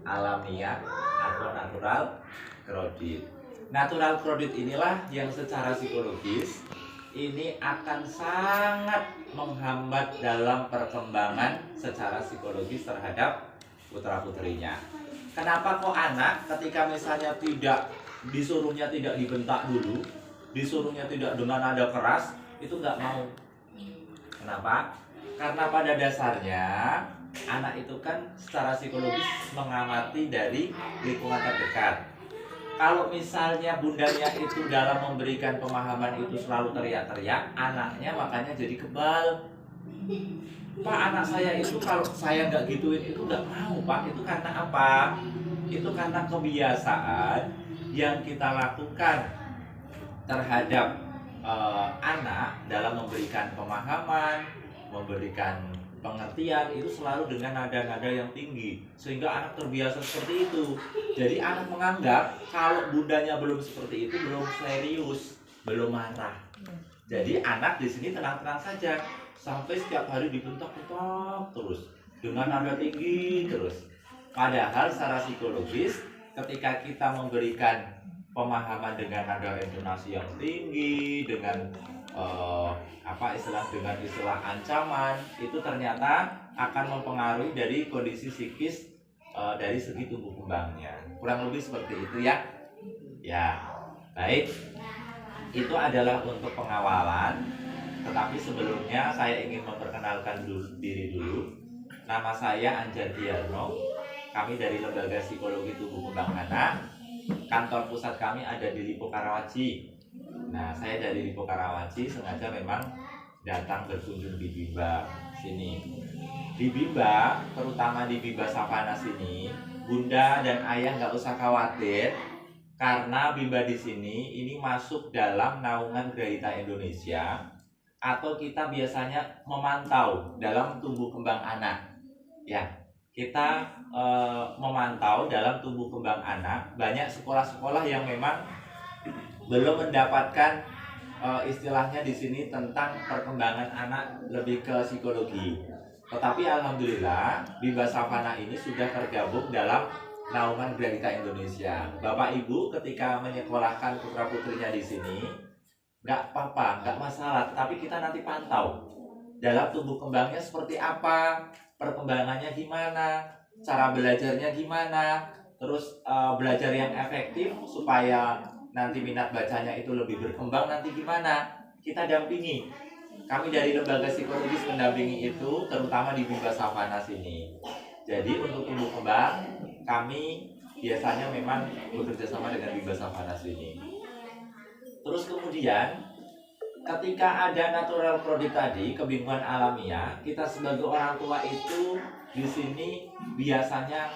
alamiah atau natural kredit. Natural kredit inilah yang secara psikologis ini akan sangat menghambat dalam perkembangan secara psikologis terhadap putra-putrinya. Kenapa kok anak ketika misalnya disuruhnya tidak dibentak dulu, disuruhnya tidak dengan nada keras, itu nggak mau. Kenapa? Karena pada dasarnya anak itu kan secara psikologis mengamati dari lingkungan terdekat. Kalau misalnya bundanya itu dalam memberikan pemahaman itu selalu teriak-teriak, anaknya makanya jadi kebal. Pak, anak saya itu kalau saya nggak gituin itu nggak mau, Pak. Itu karena apa? Itu karena kebiasaan yang kita lakukan terhadap anak dalam memberikan pemahaman, memberikan pengertian itu selalu dengan nada-nada yang tinggi, sehingga anak terbiasa seperti itu. Jadi anak menganggap kalau bundanya belum seperti itu, belum serius, belum marah. Jadi anak di sini tenang-tenang saja, sampai setiap hari dibentak-bentak terus dengan nada tinggi terus. Padahal secara psikologis ketika kita memberikan pemahaman dengan nada intonasi yang tinggi, dengan dengan istilah ancaman, itu ternyata akan mempengaruhi dari kondisi psikis dari segi tumbuh kembangnya. Kurang lebih seperti itu ya. Ya, baik. Itu adalah untuk pengawalan. Tetapi sebelumnya saya ingin memperkenalkan diri dulu. Nama saya Anjar Diarno. Kami dari Lembaga Psikologi Tumbuh Kembang Anak. Kantor pusat kami ada di Lipo Karawaci. Nah, saya dari Lipo Karawaci sengaja memang datang berkunjung di Bimba sini. Di Bimba, terutama di Bimba Savana sini, Bunda dan Ayah nggak usah khawatir karena Bimba di sini ini masuk dalam naungan Grahita Indonesia, atau kita biasanya memantau dalam tumbuh kembang anak. Ya, kita memantau dalam tumbuh kembang anak. Banyak sekolah-sekolah yang memang belum mendapatkan istilahnya di sini tentang perkembangan anak lebih ke psikologi. Tetapi alhamdulillah Bimba Savana ini sudah tergabung dalam naungan Grahita Indonesia. Bapak Ibu ketika menyekolahkan putra putrinya di sini, nggak apa-apa, nggak masalah. Tapi kita nanti pantau dalam tumbuh kembangnya seperti apa, perkembangannya gimana, cara belajarnya gimana, terus belajar yang efektif supaya nanti minat bacanya itu lebih berkembang nanti gimana, kita dampingi. Kami dari lembaga psikologis mendampingi itu terutama di Bimba Savana sini. Jadi untuk tumbuh kembang kami biasanya memang bekerja sama dengan Bimba Savana sini. Terus kemudian ketika ada natural kredit tadi, kebingungan alamiah, kita sebagai orang tua itu di sini biasanya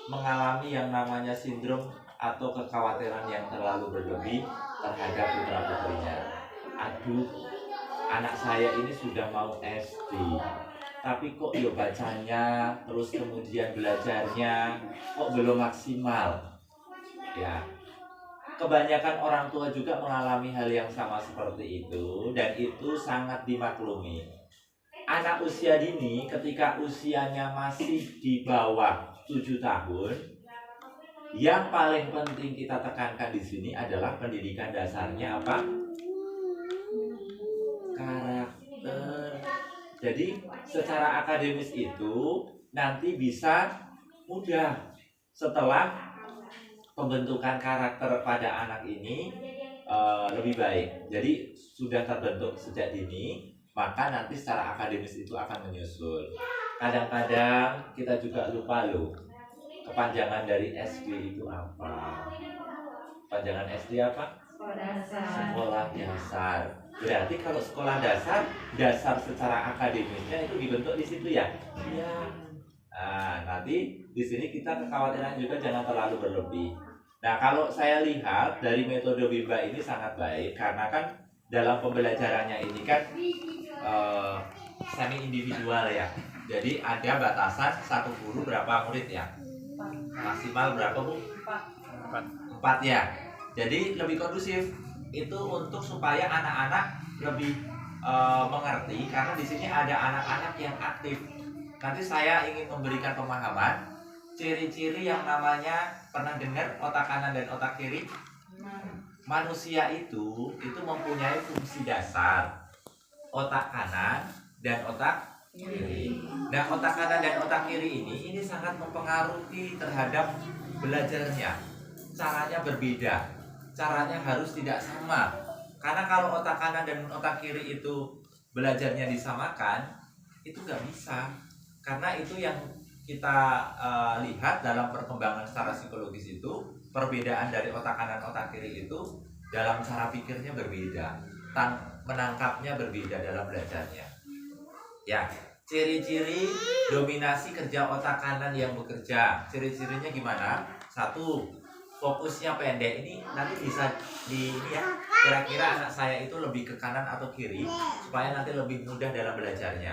mengalami yang namanya sindrom atau kekhawatiran yang terlalu berlebih terhadap putra putrinya. Aduh, anak saya ini sudah mau SD, tapi kok yo bacanya, terus kemudian belajarnya kok belum maksimal. Ya, kebanyakan orang tua juga mengalami hal yang sama seperti itu, dan itu sangat dimaklumi. Anak usia dini ketika usianya masih di bawah 7 tahun, yang paling penting kita tekankan di sini adalah pendidikan dasarnya apa? Karakter. Jadi secara akademis itu nanti bisa mudah setelah pembentukan karakter pada anak ini lebih baik. Jadi sudah terbentuk sejak dini, maka nanti secara akademis itu akan menyusul. Kadang-kadang kita juga lupa loh, kepanjangan dari SD itu apa? Kepanjangan SD apa? Sekolah dasar. Berarti kalau sekolah dasar, dasar secara akademisnya itu dibentuk di situ ya? Iya. Nah, nanti di sini kita kekhawatiran juga jangan terlalu berlebih. Nah, kalau saya lihat dari metode Bimba ini sangat baik karena kan dalam pembelajarannya ini kan semi individual ya. Jadi ada batasan satu guru berapa murid ya? Maksimal berapa Bu? 4 ya. Jadi lebih kondusif itu untuk supaya anak-anak lebih mengerti karena di sini ada anak-anak yang aktif. Nanti saya ingin memberikan pemahaman ciri-ciri yang namanya, pernah dengar otak kanan dan otak kiri? Manusia itu mempunyai fungsi dasar, otak kanan dan otak kiri. Nah, otak kanan dan otak kiri ini sangat mempengaruhi terhadap belajarnya. Caranya berbeda, caranya harus tidak sama. Karena kalau otak kanan dan otak kiri itu belajarnya disamakan, itu nggak bisa. Karena itu yang kita lihat dalam perkembangan secara psikologis itu, perbedaan dari otak kanan otak kiri itu dalam cara pikirnya berbeda, menangkapnya berbeda dalam belajarnya. Ya, ciri-ciri dominasi kerja otak kanan yang bekerja, ciri-cirinya gimana? 1, fokusnya pendek. Ini nanti bisa kira-kira anak saya itu lebih ke kanan atau kiri supaya nanti lebih mudah dalam belajarnya,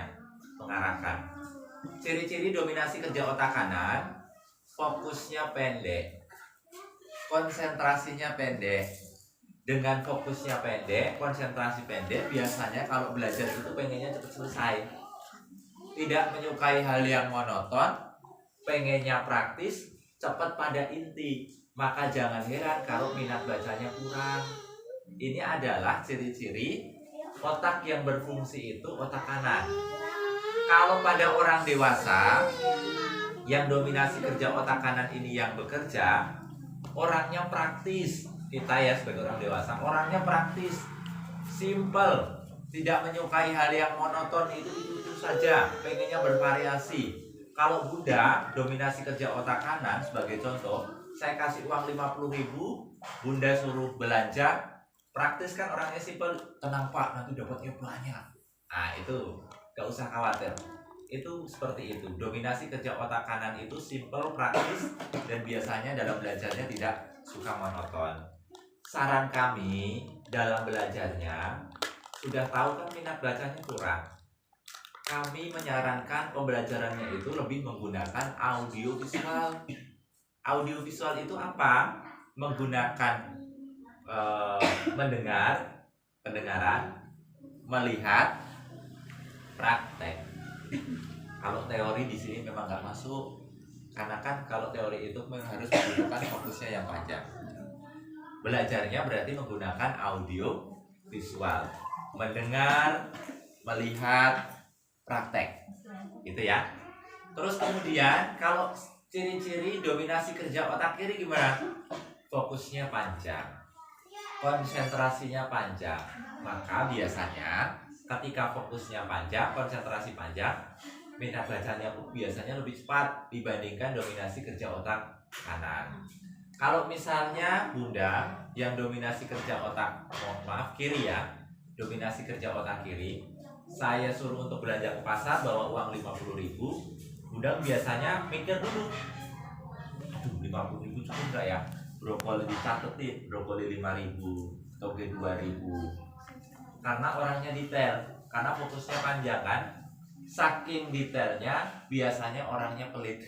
mengarahkan. Ciri-ciri dominasi kerja otak kanan, fokusnya pendek, konsentrasinya pendek. Dengan fokusnya pendek, konsentrasi pendek, biasanya kalau belajar itu pengennya cepat selesai, tidak menyukai hal yang monoton, pengennya praktis, cepat pada inti. Maka jangan heran kalau minat bacanya kurang. Ini adalah ciri-ciri otak yang berfungsi itu otak kanan. Kalau pada orang dewasa yang dominasi kerja otak kanan ini yang bekerja, orangnya praktis. Kita ya sebagai orang dewasa, orangnya praktis, simple, tidak menyukai hal yang monoton, itu saja, pengennya bervariasi. Kalau Bunda dominasi kerja otak kanan, sebagai contoh, saya kasih uang 50.000, Bunda suruh belanja, praktis kan, orangnya simple, tenang Pak, nanti dapatnya banyak. Nah itu gak usah khawatir. Itu seperti itu. Dominasi kerja otak kanan itu simple, praktis, dan biasanya dalam belajarnya tidak suka monoton. Saran kami dalam belajarnya, sudah tahu kan minat bacanya kurang, kami menyarankan pembelajarannya itu lebih menggunakan audio visual. Audio visual itu apa? Menggunakan pendengaran, melihat, praktek. Kalau teori di sini memang nggak masuk, karena kan kalau teori itu memang harus menggunakan fokusnya yang panjang. Belajarnya berarti menggunakan audio visual, mendengar, melihat, praktek, gitu ya. Terus kemudian kalau ciri-ciri dominasi kerja otak kiri gimana? Fokusnya panjang, konsentrasinya panjang. Maka biasanya ketika fokusnya panjang, konsentrasi panjang, minat bacanya biasanya lebih cepat dibandingkan dominasi kerja otak kanan. Kalau misalnya Bunda yang dominasi kerja otak kiri ya, dominasi kerja otak kiri, saya suruh untuk belanja ke pasar bawa uang 50.000, Bunda biasanya mikir dulu, aduh 50.000 cukup nggak ya? Brokoli dicatetin, brokoli 5.000, toge 2.000. Karena orangnya detail, karena fokusnya panjang kan, saking detailnya biasanya orangnya pelit.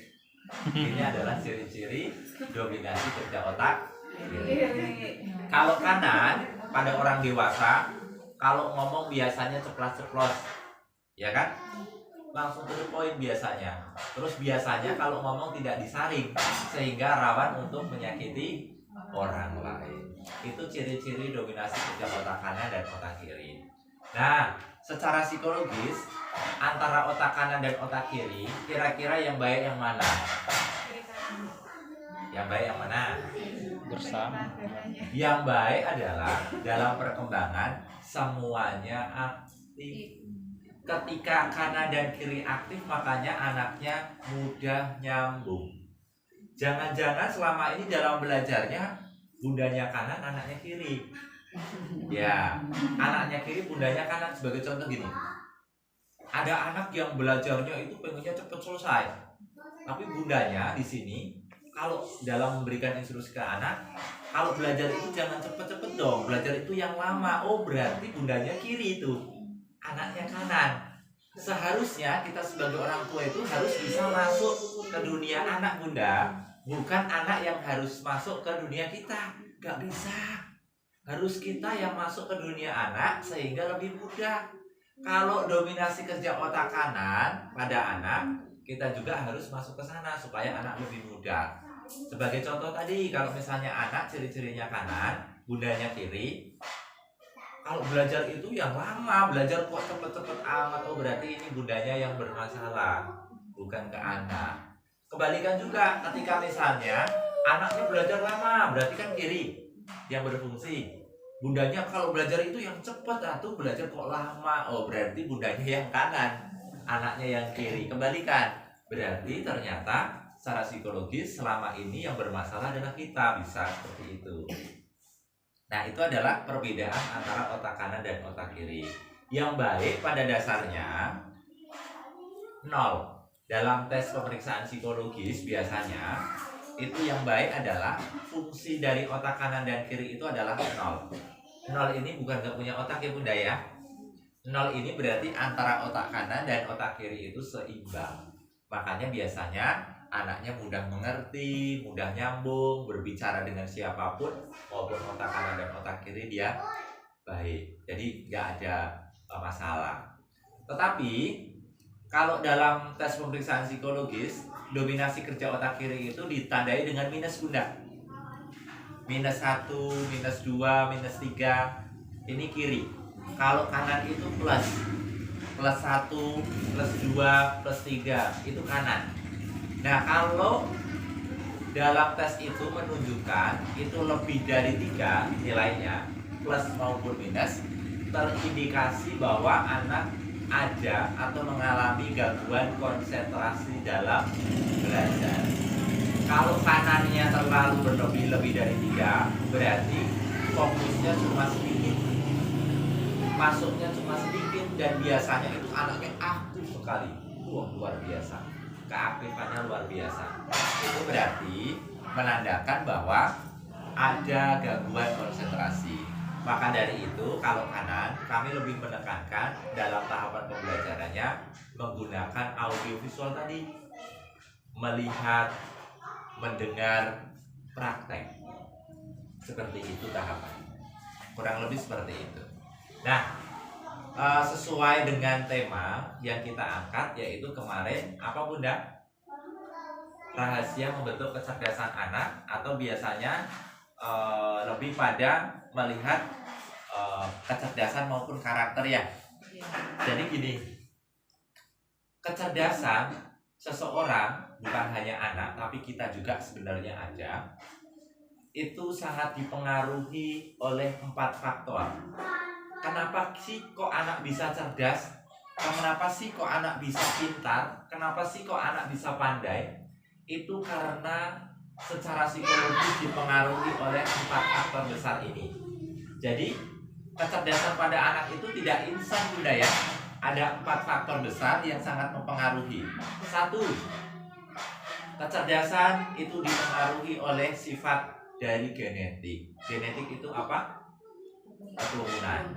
Ini adalah ciri-ciri dominasi kerja otak kiri. Kalau kanan pada orang dewasa, kalau ngomong biasanya ceplas-ceplos, ya kan? Langsung to the point biasanya. Terus biasanya kalau ngomong tidak disaring, sehingga rawan untuk menyakiti orang lain. Itu ciri-ciri dominasi kerja otak kanan dan otak kiri. Nah, secara psikologis antara otak kanan dan otak kiri, kira-kira yang baik yang mana? Yang baik yang mana? Bersama. Yang baik adalah dalam perkembangan semuanya aktif. Ketika kanan dan kiri aktif, makanya anaknya mudah nyambung. Jangan-jangan selama ini dalam belajarnya bundanya kanan, anaknya kiri. Ya, anaknya kiri, bundanya kanan. Sebagai contoh gini, ada anak yang belajarnya itu pengennya cepat selesai, tapi bundanya di sini kalau dalam memberikan instruksi ke anak, kalau belajar itu jangan cepet-cepet dong, belajar itu yang lama. Oh berarti bundanya kiri itu, anaknya kanan. Seharusnya kita sebagai orang tua itu harus bisa masuk ke dunia anak bunda, bukan anak yang harus masuk ke dunia kita. Gak bisa. Harus kita yang masuk ke dunia anak sehingga lebih mudah. Kalau dominasi kerja otak kanan pada anak, kita juga harus masuk ke sana supaya anak lebih mudah. Sebagai contoh tadi, kalau misalnya anak ciri-cirinya kanan, bundanya kiri, kalau belajar itu yang lama, belajar kok cepet-cepet amat, oh berarti ini bundanya yang bermasalah, bukan ke anak. Kebalikan juga, ketika misalnya anaknya belajar lama, berarti kan kiri yang berfungsi. Bundanya kalau belajar itu yang cepet, atau belajar kok lama, oh berarti bundanya yang kanan, anaknya yang kiri. Kebalikan, berarti ternyata secara psikologis selama ini yang bermasalah adalah kita, bisa seperti itu. Nah, itu adalah perbedaan antara otak kanan dan otak kiri. Yang baik pada dasarnya 0. Dalam tes pemeriksaan psikologis biasanya itu yang baik adalah fungsi dari otak kanan dan kiri itu adalah 0. 0 ini bukan gak punya otak ya bunda ya. 0 ini berarti antara otak kanan dan otak kiri itu seimbang. Makanya biasanya anaknya mudah mengerti, mudah nyambung, berbicara dengan siapapun, maupun otak kanan dan otak kiri dia baik. Jadi nggak ada masalah. Tetapi kalau dalam tes pemeriksaan psikologis, dominasi kerja otak kiri itu ditandai dengan minus bunda. Minus 1, minus 2, minus 3, ini kiri. Kalau kanan itu plus. Plus 1, plus 2, plus 3, itu kanan. Nah, kalau dalam tes itu menunjukkan itu lebih dari 3 nilainya, plus maupun minus, terindikasi bahwa anak ada atau mengalami gangguan konsentrasi dalam belajar. Kalau kanannya terlalu berlebih dari 3, berarti fokusnya cuma sedikit, masuknya cuma sedikit, dan biasanya itu anaknya aktif sekali. Wah, luar biasa, keaktifannya luar biasa. Itu berarti menandakan bahwa ada gangguan konsentrasi. Maka dari itu, kalau kanan, kami lebih menekankan dalam tahapan pembelajarannya menggunakan audiovisual tadi, melihat, mendengar, praktek. Seperti itu tahapan, kurang lebih seperti itu. Nah, sesuai dengan tema yang kita angkat, yaitu kemarin apa bunda? Rahasia membentuk kecerdasan anak, atau biasanya lebih pada melihat kecerdasan maupun karakter ya. Jadi gini, kecerdasan seseorang, bukan hanya anak, tapi kita juga sebenarnya ada, itu sangat dipengaruhi oleh 4 faktor. Kenapa sih kok anak bisa cerdas? Kenapa sih kok anak bisa pintar? Kenapa sih kok anak bisa pandai? Itu karena secara psikologis dipengaruhi oleh 4 faktor besar ini. Jadi kecerdasan pada anak itu tidak instan bunda ya. Ada 4 faktor besar yang sangat mempengaruhi. 1, kecerdasan itu dipengaruhi oleh sifat dari genetik. Genetik itu apa? Keturunan.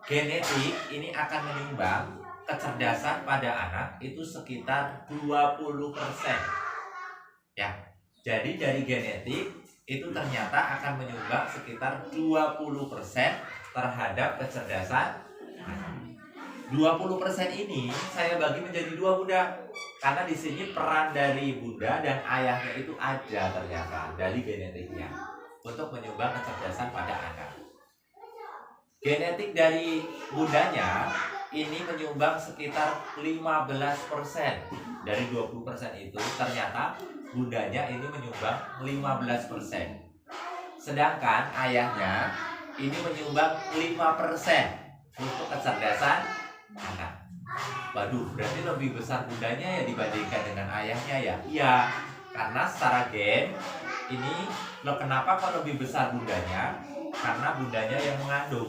Genetik ini akan menyumbang kecerdasan pada anak itu sekitar 20%. Ya. Jadi dari genetik itu ternyata akan menyumbang sekitar 20% terhadap kecerdasan anak. 20% ini saya bagi menjadi 2 bunda, karena di sini peran dari bunda dan ayahnya itu ada ternyata dari genetiknya untuk menyumbang kecerdasan pada anak. Genetik dari bundanya ini menyumbang sekitar 15%. Dari 20% itu ternyata bundanya ini menyumbang 15%. Sedangkan ayahnya ini menyumbang 5% untuk kecerdasan anak. Waduh, berarti lebih besar bundanya ya dibandingkan dengan ayahnya ya? Iya, karena secara gen ini kenapa kok lebih besar bundanya? Karena bundanya yang mengandung.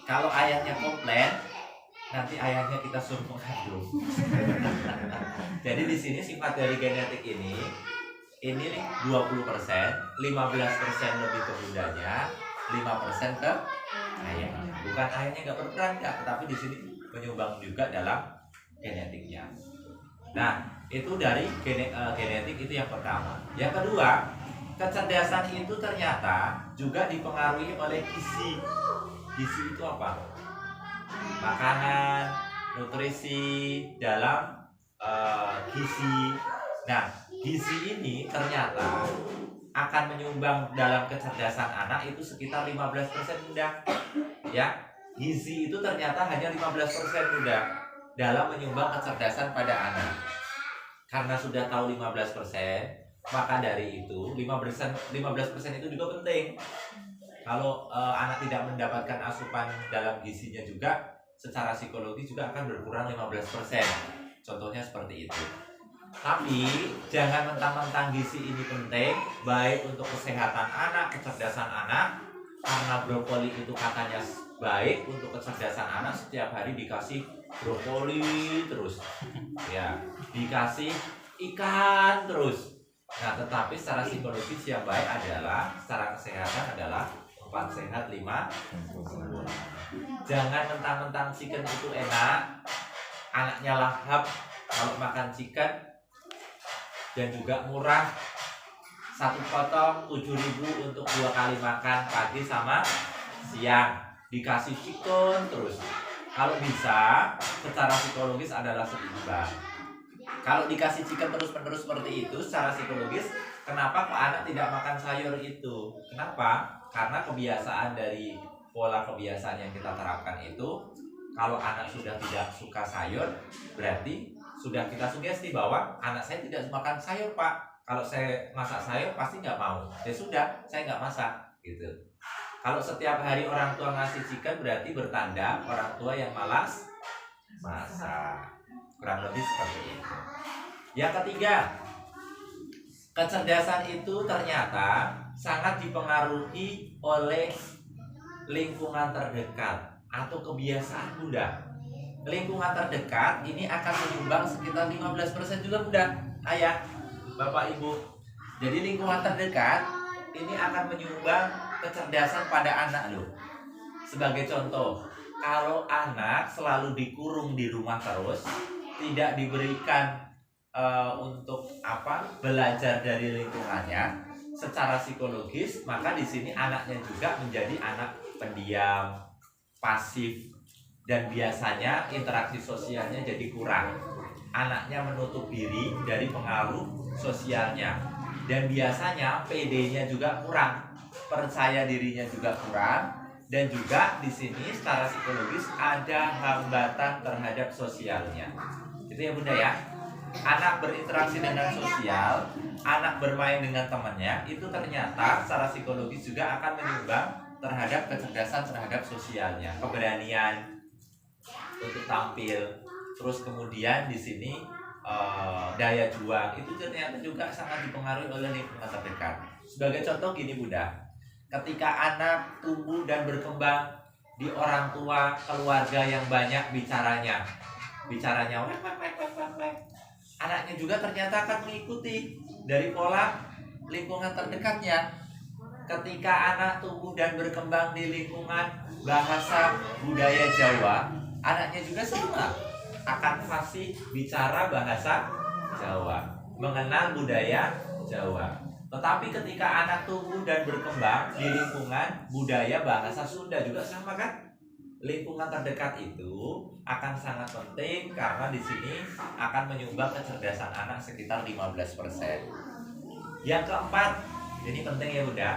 Kalau ayahnya komplain, nanti ayahnya kita suruh mengandung. Jadi di sini sifat dari genetik ini 20%, 15% lebih ke bundanya, 5% ke ayahnya. Bukan ayahnya nggak berperan nggak, tetapi di sini menyumbang juga dalam genetiknya. Nah, itu dari genetik itu yang pertama. Yang kedua, kecerdasan itu ternyata juga dipengaruhi oleh gizi. Gizi itu apa? Makanan, nutrisi dalam gizi. Nah, gizi ini ternyata akan menyumbang dalam kecerdasan anak itu sekitar 15% Bunda. Ya, gizi itu ternyata hanya 15% Bunda dalam menyumbang kecerdasan pada anak. Karena sudah tahu 15%, maka dari itu 15% itu juga penting. Kalau anak tidak mendapatkan asupan dalam gizinya juga, secara psikologi juga akan berkurang 15%. Contohnya seperti itu. Tapi jangan mentang-mentang gizi ini penting, baik untuk kesehatan anak, kecerdasan anak. Karena brokoli itu katanya baik untuk kecerdasan anak, setiap hari dikasih brokoli terus, ya, dikasih ikan terus. Nah, tetapi secara psikologis yang baik adalah, secara kesehatan adalah 4 sehat 5 sempurna. Jangan mentang-mentang chicken itu enak, anaknya lahap kalau makan chicken, dan juga murah, 1 potong 7.000 untuk 2 kali makan, pagi sama siang, dikasih chicken terus. Kalau bisa, secara psikologis adalah seimbang. Kalau dikasih chicken terus-menerus seperti itu, secara psikologis, kenapa kok anak tidak makan sayur itu? Kenapa? Karena kebiasaan dari pola kebiasaan yang kita terapkan itu, kalau anak sudah tidak suka sayur, berarti sudah kita sugesti bahwa anak saya tidak makan sayur, Pak. Kalau saya masak sayur pasti nggak mau. Ya sudah, saya nggak masak, gitu. Kalau setiap hari orang tua ngasih chicken, berarti bertanda orang tua yang malas masak. Kurang lebih seperti itu. Yang ketiga, kecerdasan itu ternyata sangat dipengaruhi oleh lingkungan terdekat atau kebiasaan Bunda. Lingkungan terdekat ini akan menyumbang sekitar 15% juga Bunda, Ayah, Bapak, Ibu. Jadi lingkungan terdekat ini akan menyumbang kecerdasan pada anak loh. Sebagai contoh, kalau anak selalu dikurung di rumah terus, tidak diberikan untuk belajar dari lingkungannya secara psikologis, maka di sini anaknya juga menjadi anak pendiam, pasif, dan biasanya interaksi sosialnya jadi kurang. Anaknya menutup diri dari pengaruh sosialnya, dan biasanya PD-nya juga kurang, percaya dirinya juga kurang, dan juga di sini secara psikologis ada hambatan terhadap sosialnya. Itu ya Bunda ya. Anak berinteraksi dengan sosial, anak bermain dengan temannya, itu ternyata secara psikologis juga akan menyumbang terhadap kecerdasan terhadap sosialnya, keberanian untuk tampil. Terus kemudian di sini daya juang itu ternyata juga sangat dipengaruhi oleh lingkungan terdekat. Sebagai contoh gini Bunda, ketika anak tumbuh dan berkembang di orang tua keluarga yang banyak bicaranya anaknya juga ternyata akan mengikuti dari pola lingkungan terdekatnya. Ketika anak tumbuh dan berkembang di lingkungan bahasa budaya Jawa, anaknya juga sama, akan fasih bicara bahasa Jawa, mengenal budaya Jawa. Tetapi ketika anak tumbuh dan berkembang di lingkungan budaya bahasa Sunda juga sama kan? Lingkungan terdekat itu akan sangat penting karena di sini akan menyumbang kecerdasan anak sekitar 15%. Yang keempat, ini penting ya Bunda.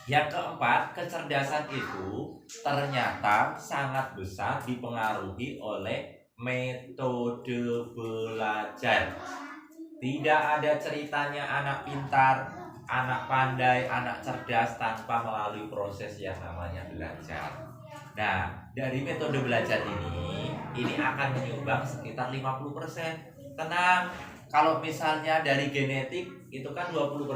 Yang keempat, kecerdasan itu ternyata sangat besar dipengaruhi oleh metode belajar. Tidak ada ceritanya anak pintar, anak pandai, anak cerdas tanpa melalui proses yang namanya belajar. Nah, dari metode belajar ini akan menyumbang sekitar 50%. Tenang, kalau misalnya dari genetik itu kan 20%,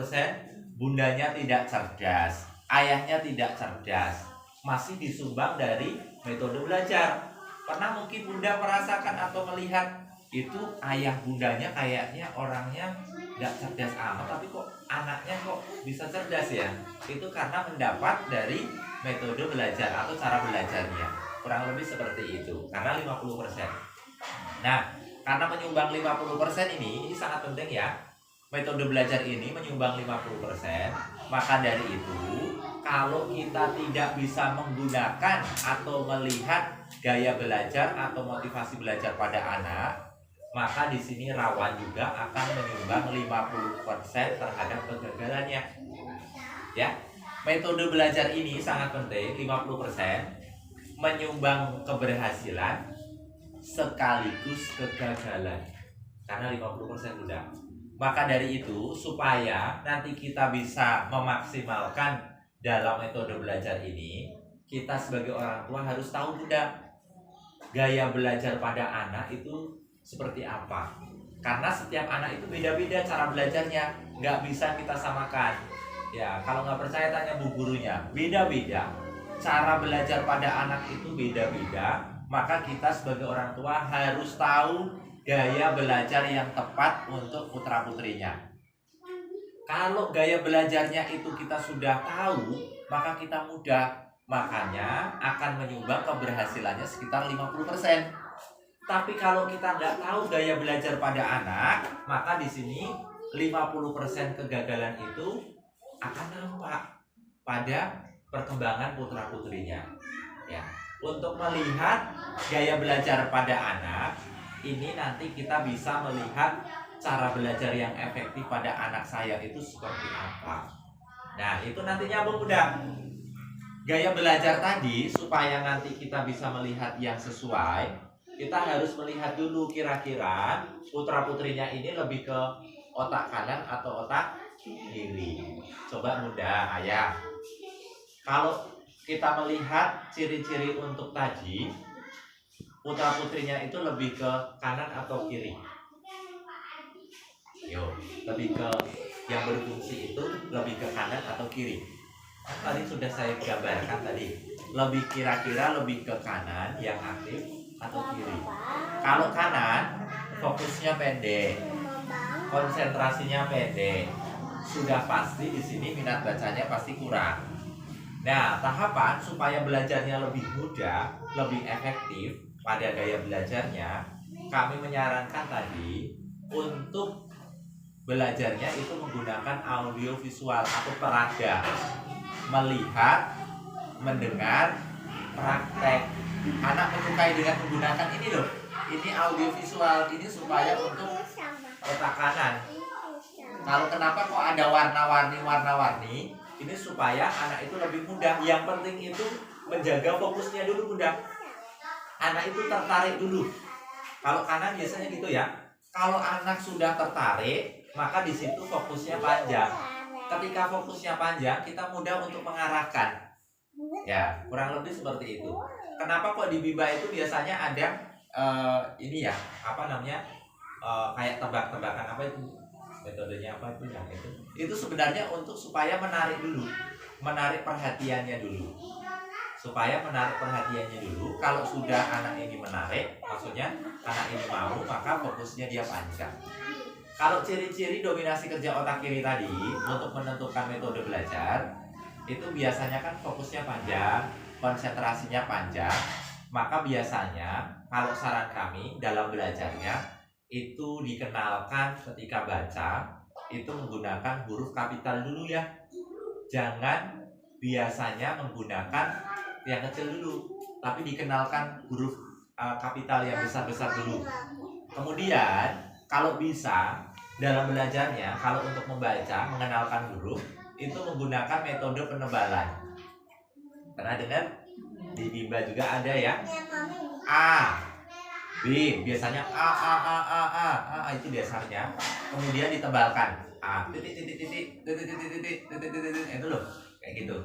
bundanya tidak cerdas, ayahnya tidak cerdas, masih disumbang dari metode belajar. Pernah mungkin Bunda merasakan atau melihat itu ayah bundanya kayaknya orangnya nggak cerdas amat, tapi kok anaknya kok bisa cerdas ya? Itu karena mendapat dari metode belajar atau cara belajarnya. Kurang lebih seperti itu, karena 50%. Nah, karena menyumbang 50% ini sangat penting ya. Metode belajar ini menyumbang 50%, maka dari itu kalau kita tidak bisa menggunakan atau melihat gaya belajar atau motivasi belajar pada anak, maka di sini rawan juga akan menyumbang 50% terhadap kegagalannya. Ya, metode belajar ini sangat penting, 50% menyumbang keberhasilan sekaligus kegagalan. Karena 50% udah. Maka dari itu, supaya nanti kita bisa memaksimalkan dalam metode belajar ini, kita sebagai orang tua harus tahu Bunda, gaya belajar pada anak itu seperti apa. Karena setiap anak itu beda-beda cara belajarnya, nggak bisa kita samakan. Ya, kalau nggak percaya tanya bu gurunya, beda-beda. Cara belajar pada anak itu beda-beda, maka kita sebagai orang tua harus tahu gaya belajar yang tepat untuk putra-putrinya. Kalau gaya belajarnya itu kita sudah tahu, maka kita mudah. Makanya akan menyumbang keberhasilannya sekitar 50%. Tapi kalau kita nggak tahu gaya belajar pada anak, maka di sini 50% kegagalan itu akan nampak pada perkembangan putra-putrinya. Ya, untuk melihat gaya belajar pada anak, ini nanti kita bisa melihat cara belajar yang efektif pada anak saya itu seperti apa. Nah, itu nanti nyambung udah. Gaya belajar tadi, supaya nanti kita bisa melihat yang sesuai, kita harus melihat dulu kira-kira putra-putrinya ini lebih ke otak kanan atau otak kiri. Coba Bunda, Ayah. Kalau kita melihat ciri-ciri untuk tadi, putra-putrinya itu lebih ke kanan atau kiri? Yo, lebih ke yang berfungsi itu lebih ke kanan atau kiri? Tadi sudah saya gambarkan tadi, lebih kira-kira lebih ke kanan yang aktif atau kiri. Kalau kanan, fokusnya pendek, konsentrasinya pendek, sudah pasti di sini minat bacanya pasti kurang. Nah, tahapan supaya belajarnya lebih mudah, lebih efektif pada gaya belajarnya, kami menyarankan tadi untuk belajarnya itu menggunakan audio visual atau peraga. Melihat, mendengar, praktek. Anak menyukai dengan menggunakan ini loh. Ini audio visual ini supaya untuk otak kanan. Kalau kenapa kok ada warna-warni? Ini supaya anak itu lebih mudah. Yang penting itu menjaga fokusnya dulu Bunda. Anak itu tertarik dulu. Kalau kanan biasanya gitu ya. Kalau anak sudah tertarik, maka di situ fokusnya panjang. Ketika fokusnya panjang, kita mudah untuk mengarahkan. Ya, kurang lebih seperti itu. Kenapa kok di Bimba itu biasanya ada ini ya, apa namanya, kayak tebak-tebakan apa itu? Metodenya apa itu yang itu? Itu sebenarnya untuk supaya menarik perhatiannya dulu. Supaya menarik perhatiannya dulu. Kalau sudah anak ini menarik, maksudnya anak ini mau, maka fokusnya dia panjang. Kalau ciri-ciri dominasi kerja otak kiri tadi untuk menentukan metode belajar, itu biasanya kan fokusnya panjang, konsentrasinya panjang. Maka biasanya kalau saran kami dalam belajarnya itu dikenalkan ketika baca itu menggunakan huruf kapital dulu ya. Jangan biasanya menggunakan yang kecil dulu, tapi dikenalkan huruf kapital yang besar-besar dulu. Kemudian kalau bisa dalam belajarnya, kalau untuk membaca, mengenalkan huruf itu menggunakan metode penebalan. Pernah dengar? Di Bimba juga ada ya. A, B, biasanya A itu dasarnya. Kemudian ditebalkan. A, titik, itu loh, kayak gitu.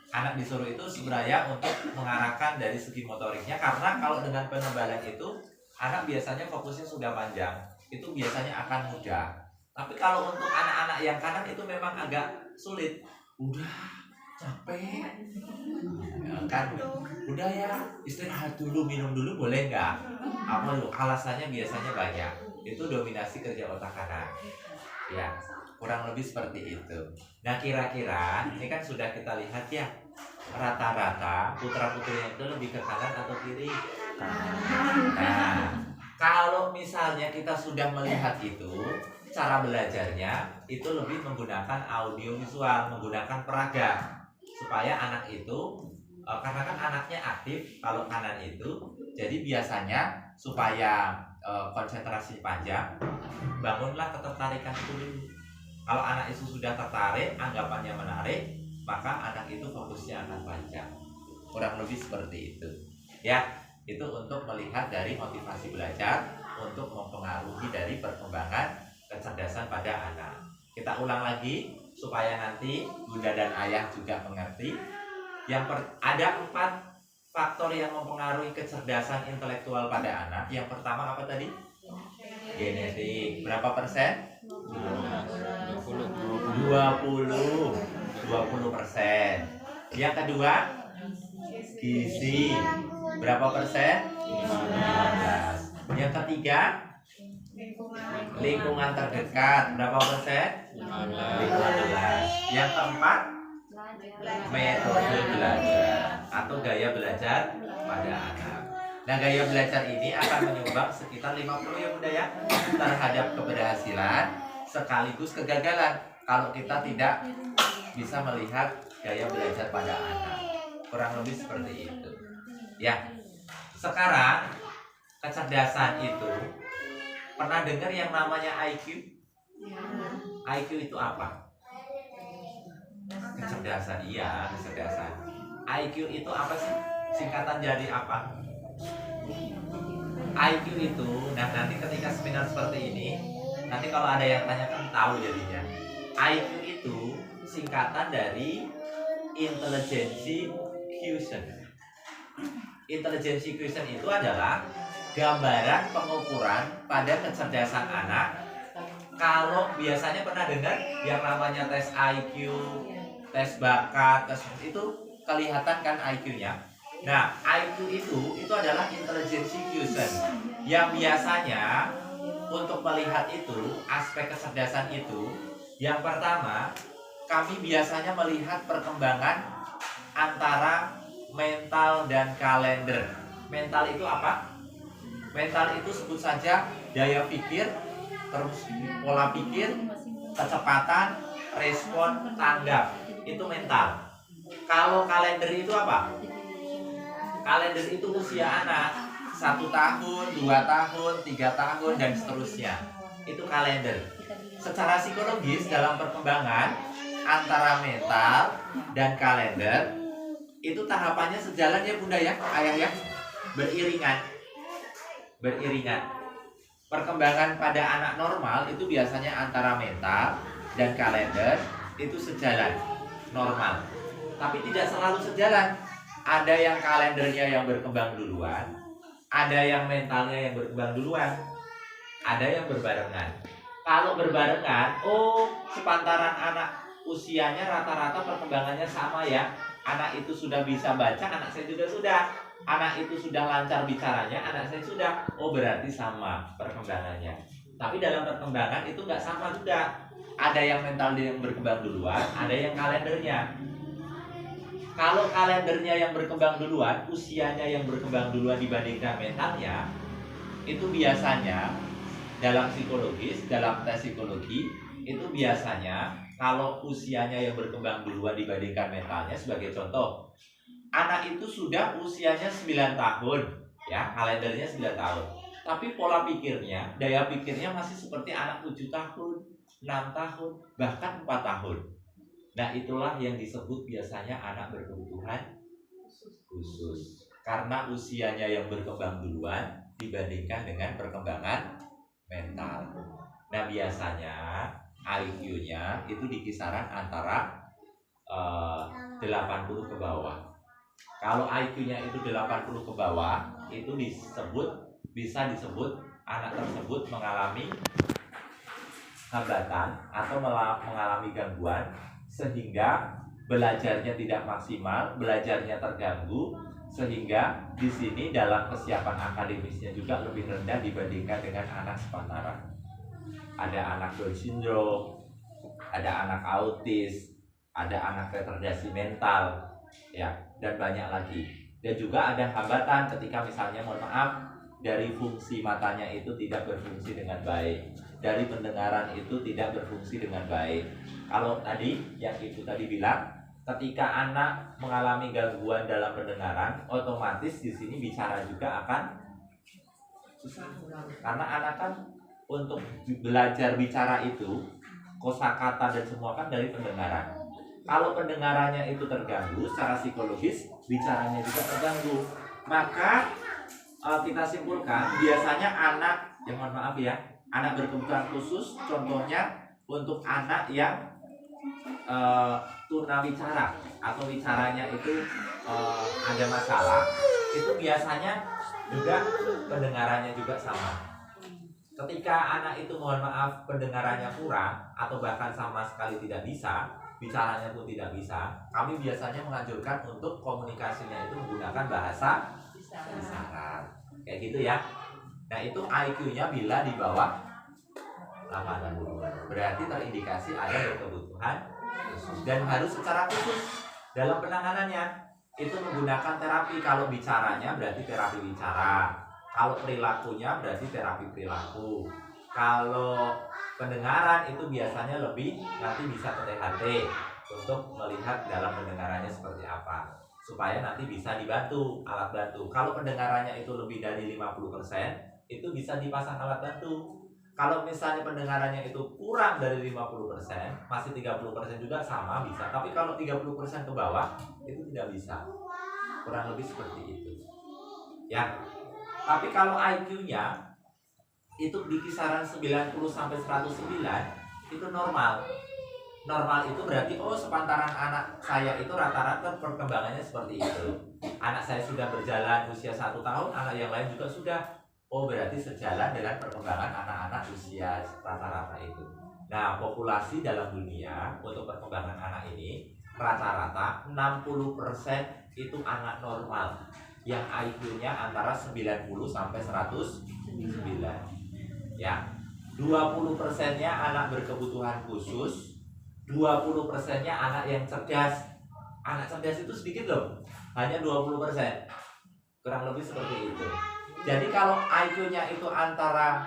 Anak disuruh itu sebenarnya untuk mengarahkan dari segi motoriknya, karena kalau dengan penebalan itu anak biasanya fokusnya sudah panjang, itu biasanya akan mudah. Tapi kalau untuk anak-anak yang kanan itu memang agak sulit. Udah capek kan, udah ya istirahat dulu, minum dulu, boleh nggak? Apa lu alasannya biasanya banyak. Itu dominasi kerja otak kanan. Ya, kurang lebih seperti itu. Nah, kira-kira ini kan sudah kita lihat ya, rata-rata putra-putrinya itu lebih ke kanan atau kiri? Nah, kalau misalnya kita sudah melihat itu, cara belajarnya itu lebih menggunakan audio visual, menggunakan peraga, supaya anak itu karena kan anaknya aktif kalau kanan itu, jadi biasanya supaya konsentrasi panjang, bangunlah ketertarikan itu dulu. Kalau anak itu sudah tertarik, anggapannya menarik, maka anak itu fokusnya akan panjang. Kurang lebih seperti itu. Ya, itu untuk melihat dari motivasi belajar untuk mempengaruhi dari perkembangan kecerdasan pada anak. Kita ulang lagi supaya nanti bunda dan ayah juga mengerti. Ada 4 faktor yang mempengaruhi kecerdasan intelektual pada anak. Yang pertama apa tadi? Genetik. Berapa persen? 20%. Yang kedua, gizi. Berapa persen? 15. Yang ketiga, lingkungan terdekat. Berapa persen? 15. Yang keempat, metode belajar atau gaya belajar pada anak. Nah, gaya belajar ini akan menyumbang sekitar 50 ya bunda ya terhadap keberhasilan sekaligus kegagalan kalau kita tidak bisa melihat gaya belajar pada anak. Kurang lebih seperti itu. Ya. Sekarang kecerdasan itu pernah dengar yang namanya IQ? IQ itu apa? Kecerdasan, iya, kecerdasan. IQ itu apa sih? Singkatan dari apa? IQ itu, nah nanti ketika seminar seperti ini, nanti kalau ada yang tanya kan tahu jadinya. IQ itu singkatan dari intelligence quotient. Intelligence quotient itu adalah gambaran pengukuran pada kecerdasan anak. Kalau biasanya pernah dengar yang namanya tes IQ, tes bakat, tes itu kelihatan kan IQ-nya. Nah, IQ itu adalah intelligence quotient yang biasanya untuk melihat itu aspek kecerdasan itu, yang pertama kami biasanya melihat perkembangan antara mental dan kalender. Mental itu apa? Mental itu sebut saja daya pikir, terus pola pikir, kecepatan, respon, tanggap. Itu mental. Kalau kalender itu apa? Kalender itu usia anak 1 tahun, 2 tahun, 3 tahun, dan seterusnya. Itu kalender. Secara psikologis dalam perkembangan antara mental dan kalender itu tahapannya sejalan ya bunda ya, ayah ya, beriringan. Perkembangan pada anak normal itu biasanya antara mental dan kalender itu sejalan, normal. Tapi tidak selalu sejalan. Ada yang kalendernya yang berkembang duluan, ada yang mentalnya yang berkembang duluan, ada yang berbarengan. Kalau berbarengan, sepantaran anak usianya rata-rata perkembangannya sama ya. Anak itu sudah bisa baca, anak saya juga sudah. Anak itu sudah lancar bicaranya, anak saya sudah. Berarti sama perkembangannya. Tapi dalam perkembangan itu nggak sama juga. Ada yang mentalnya yang berkembang duluan, ada yang kalendernya. Kalau kalendernya yang berkembang duluan, usianya yang berkembang duluan dibandingkan mentalnya, itu biasanya dalam psikologis, dalam tes psikologi, itu biasanya kalau usianya yang berkembang duluan dibandingkan mentalnya, sebagai contoh, anak itu sudah usianya 9 tahun, ya, kalendernya 9 tahun. Tapi pola pikirnya, daya pikirnya masih seperti anak 7 tahun, 6 tahun, bahkan 4 tahun. Nah, itulah yang disebut biasanya anak berkebutuhan khusus. Karena usianya yang berkembang duluan dibandingkan dengan perkembangan mental. Nah, biasanya IQ-nya itu di kisaran antara 80 ke bawah. Kalau IQ-nya itu 80 ke bawah, itu bisa disebut anak tersebut mengalami hambatan atau mengalami gangguan sehingga belajarnya tidak maksimal, belajarnya terganggu, sehingga di sini dalam kesiapan akademisnya juga lebih rendah dibandingkan dengan anak sepantaran. Ada anak Down syndrome, ada anak autis, ada anak retardasi mental, ya, dan banyak lagi. Dan juga ada hambatan ketika misalnya, mohon maaf, dari fungsi matanya itu tidak berfungsi dengan baik, dari pendengaran itu tidak berfungsi dengan baik. Kalau tadi yang ibu tadi bilang, ketika anak mengalami gangguan dalam pendengaran, otomatis di sini bicara juga akan susah. Karena anak kan untuk belajar bicara itu kosakata dan semua kan dari pendengaran. Kalau pendengarannya itu terganggu secara psikologis, bicaranya juga terganggu. Maka kita simpulkan biasanya anak, yang mohon maaf ya, anak berkebutuhan khusus, contohnya untuk anak yang tunawicara atau wicaranya itu ada masalah, itu biasanya juga pendengarannya juga sama. Ketika anak itu mohon maaf pendengarannya kurang atau bahkan sama sekali tidak bisa, bicaranya pun tidak bisa, kami biasanya menganjurkan untuk komunikasinya itu menggunakan bahasa isyarat. Kayak gitu ya. Nah, itu IQ-nya bila di bawah 80, berarti terindikasi ada kebutuhan khusus dan harus secara khusus dalam penanganannya. Itu menggunakan terapi. Kalau bicaranya berarti terapi bicara, kalau perilakunya berarti terapi perilaku, kalau pendengaran itu biasanya lebih nanti bisa ke THT untuk melihat dalam pendengarannya seperti apa, supaya nanti bisa dibantu alat bantu. Kalau pendengarannya itu lebih dari 50%, itu bisa dipasang alat bantu. Kalau misalnya pendengarannya itu kurang dari 50%, masih 30% juga sama bisa. Tapi kalau 30% ke bawah, itu tidak bisa. Kurang lebih seperti itu. Ya. Tapi kalau IQ-nya itu di kisaran 90 sampai 109, itu normal. Normal itu berarti sepantaran anak saya itu rata-rata perkembangannya seperti itu. Anak saya sudah berjalan usia 1 tahun, anak yang lain juga sudah. Berarti sejalan dengan perkembangan anak-anak usia rata-rata itu. Nah, populasi dalam dunia untuk perkembangan anak ini rata-rata 60% itu anak normal yang IQ-nya antara 90 sampai 109. Ya. 20%-nya anak berkebutuhan khusus, 20%-nya anak yang cerdas. Anak cerdas itu sedikit loh, hanya 20%. Kurang lebih seperti itu. Jadi kalau IQ-nya itu antara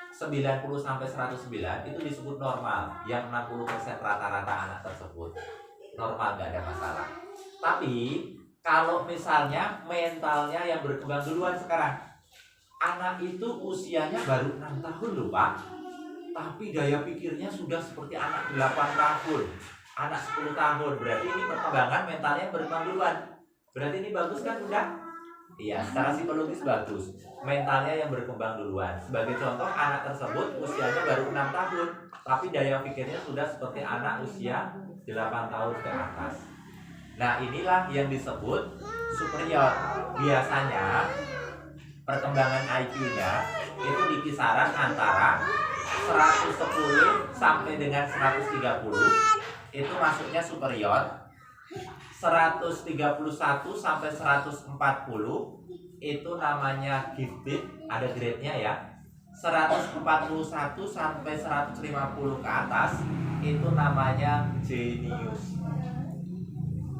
90 sampai 109 itu disebut normal. Yang 60% rata-rata anak tersebut normal, nggak ada masalah. Tapi kalau misalnya mentalnya yang berkembang duluan sekarang, anak itu usianya baru 6 tahun loh Pak, tapi daya pikirnya sudah seperti anak 8 tahun, anak 10 tahun. Berarti ini perkembangan mentalnya berkembang duluan. Berarti ini bagus kan Bunda? Iya, secara psikologis bagus. Mentalnya yang berkembang duluan. Sebagai contoh, anak tersebut usianya baru 6 tahun, tapi daya pikirnya sudah seperti anak usia 8 tahun ke atas. Nah, inilah yang disebut superior. Biasanya perkembangan IQ-nya itu di kisaran antara 110 sampai dengan 130. Itu masuknya superior. 131 sampai 140 itu namanya gifted, ada grade-nya ya. 141 sampai 150 ke atas itu namanya genius.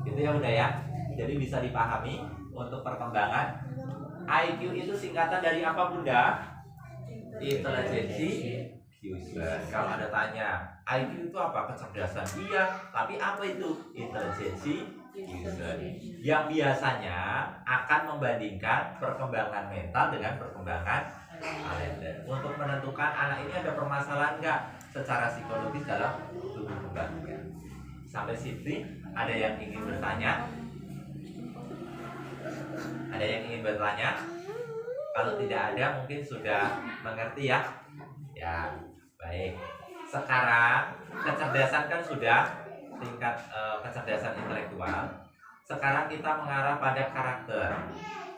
Itu ya udah ya. Jadi bisa dipahami untuk perkembangan. IQ itu singkatan dari apa Bunda? Intelijensi user. Kalau ada tanya, IQ itu apa? Kecerdasan. Iya, tapi apa itu? Intelijensi user. Yang biasanya akan membandingkan perkembangan mental dengan perkembangan kalender. Untuk menentukan anak ini ada permasalahan nggak secara psikologis dalam tumbuh kembangnya. Sampai situ ada yang ingin bertanya? Ada yang ingin bertanya? Kalau tidak ada mungkin sudah mengerti ya. Ya, baik. Sekarang kecerdasan kan sudah tingkat kecerdasan intelektual. Sekarang kita mengarah pada karakter.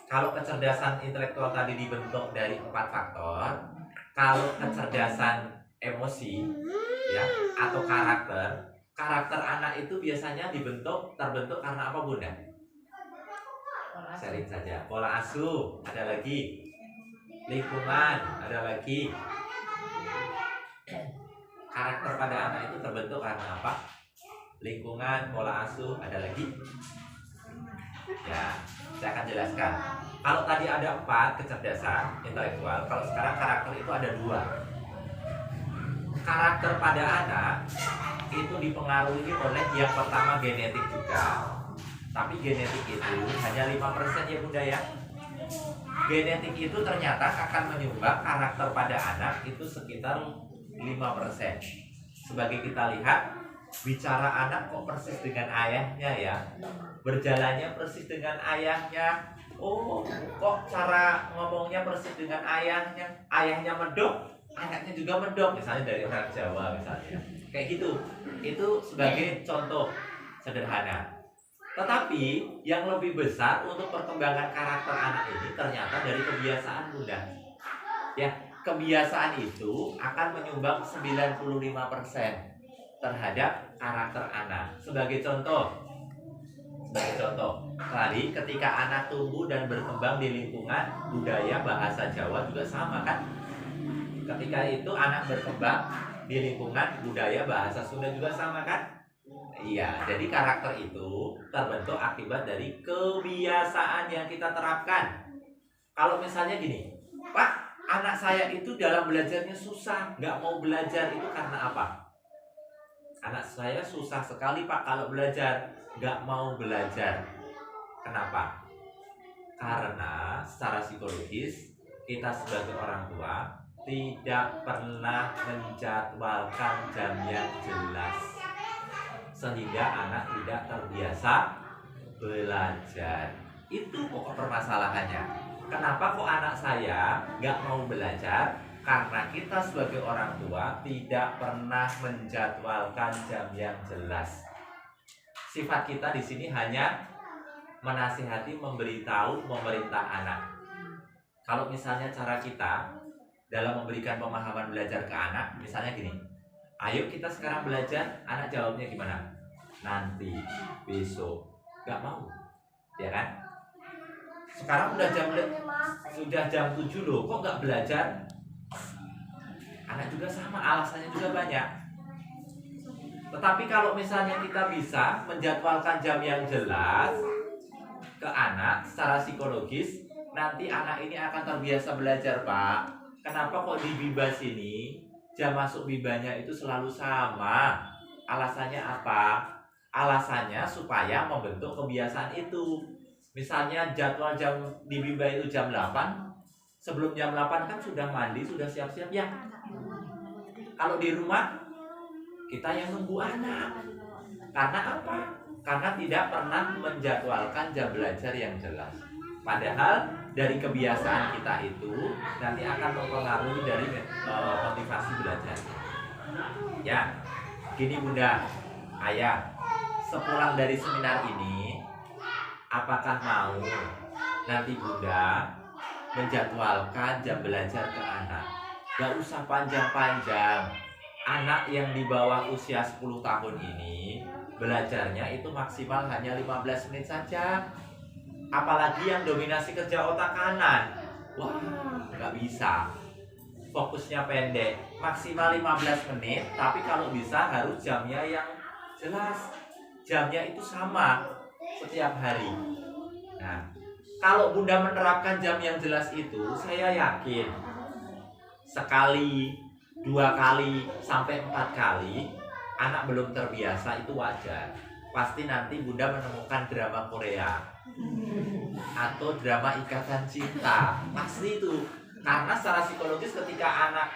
Kalau kecerdasan intelektual tadi dibentuk dari 4 faktor, kalau kecerdasan emosi ya atau karakter anak itu biasanya terbentuk karena apa Bunda? Sharing saja. Pola asuh, ada lagi. Lingkungan, ada lagi. Karakter pada anak itu terbentuk karena apa? Lingkungan, pola asuh, ada lagi. Ya, saya akan jelaskan. Kalau tadi ada 4 kecerdasan intelektual, kalau sekarang karakter itu ada 2. Karakter pada anak itu dipengaruhi oleh yang pertama genetik juga. Tapi genetik itu hanya 5% ya Bunda ya. genetik itu ternyata akan menyumbang karakter pada anak itu sekitar 5%. Sebagai kita lihat, bicara anak kok persis dengan ayahnya ya, berjalannya persis dengan ayahnya. Oh, kok cara ngomongnya persis dengan ayahnya. Ayahnya medok, anaknya juga medok. Misalnya dari orang Jawa misalnya, kayak gitu. Itu sebagai contoh sederhana. Tetapi yang lebih besar untuk perkembangan karakter anak ini ternyata dari kebiasaan Bunda. Ya, kebiasaan itu akan menyumbang 95% terhadap karakter anak. Sebagai contoh, tadi ketika anak tumbuh dan berkembang di lingkungan budaya bahasa Jawa juga sama kan? Ketika itu anak berkembang di lingkungan budaya bahasa Sunda juga sama kan? Iya, jadi karakter itu terbentuk akibat dari kebiasaan yang kita terapkan. Kalau misalnya gini, Pak, anak saya itu dalam belajarnya susah, nggak mau belajar, itu karena apa? Anak saya susah sekali Pak kalau belajar, nggak mau belajar. Kenapa? Karena secara psikologis kita sebagai orang tua tidak pernah menjadwalkan jam yang jelas, sehingga anak tidak terbiasa belajar. Itu pokok permasalahannya. Kenapa kok anak saya nggak mau belajar? Karena kita sebagai orang tua tidak pernah menjadwalkan jam yang jelas. Sifat kita di sini hanya menasihati, memberitahu, memerintah anak. Kalau misalnya cara kita dalam memberikan pemahaman belajar ke anak, misalnya gini, ayo kita sekarang belajar, anak jawabnya gimana? Nanti, besok, nggak mau, ya kan? Sekarang udah jam 7 loh, kok nggak belajar? Anak juga sama, alasannya juga banyak. Tetapi kalau misalnya kita bisa menjadwalkan jam yang jelas ke anak secara psikologis, nanti anak ini akan terbiasa belajar, Pak. Kenapa kok di Bibas ini jam masuk bibanya itu selalu sama? Alasannya apa? Alasannya supaya membentuk kebiasaan itu. Misalnya jadwal jam di Biba itu jam 8, sebelum jam 8 kan sudah mandi, sudah siap-siap ya. Kalau di rumah kita yang nunggu anak. Karena apa? Karena tidak pernah menjadwalkan jam belajar yang jelas. Padahal dari kebiasaan kita itu nanti akan mempengaruhi dari motivasi belajar. Ya, gini Bunda, Ayah, sepulang dari seminar ini, apakah mau nanti Bunda menjadwalkan jam belajar ke anak? Gak usah panjang-panjang. Anak yang di bawah usia 10 tahun ini belajarnya itu maksimal hanya 15 menit saja. Apalagi yang dominasi kerja otak kanan, wah gak bisa. Fokusnya pendek, maksimal 15 menit. Tapi kalau bisa harus jamnya yang jelas. Jamnya itu sama setiap hari. Nah, kalau Bunda menerapkan jam yang jelas itu, saya yakin sekali, 2 kali, sampai 4 kali anak belum terbiasa itu wajar. Pasti nanti Bunda menemukan drama Korea atau drama ikatan cinta. Pasti itu. Karena secara psikologis ketika anak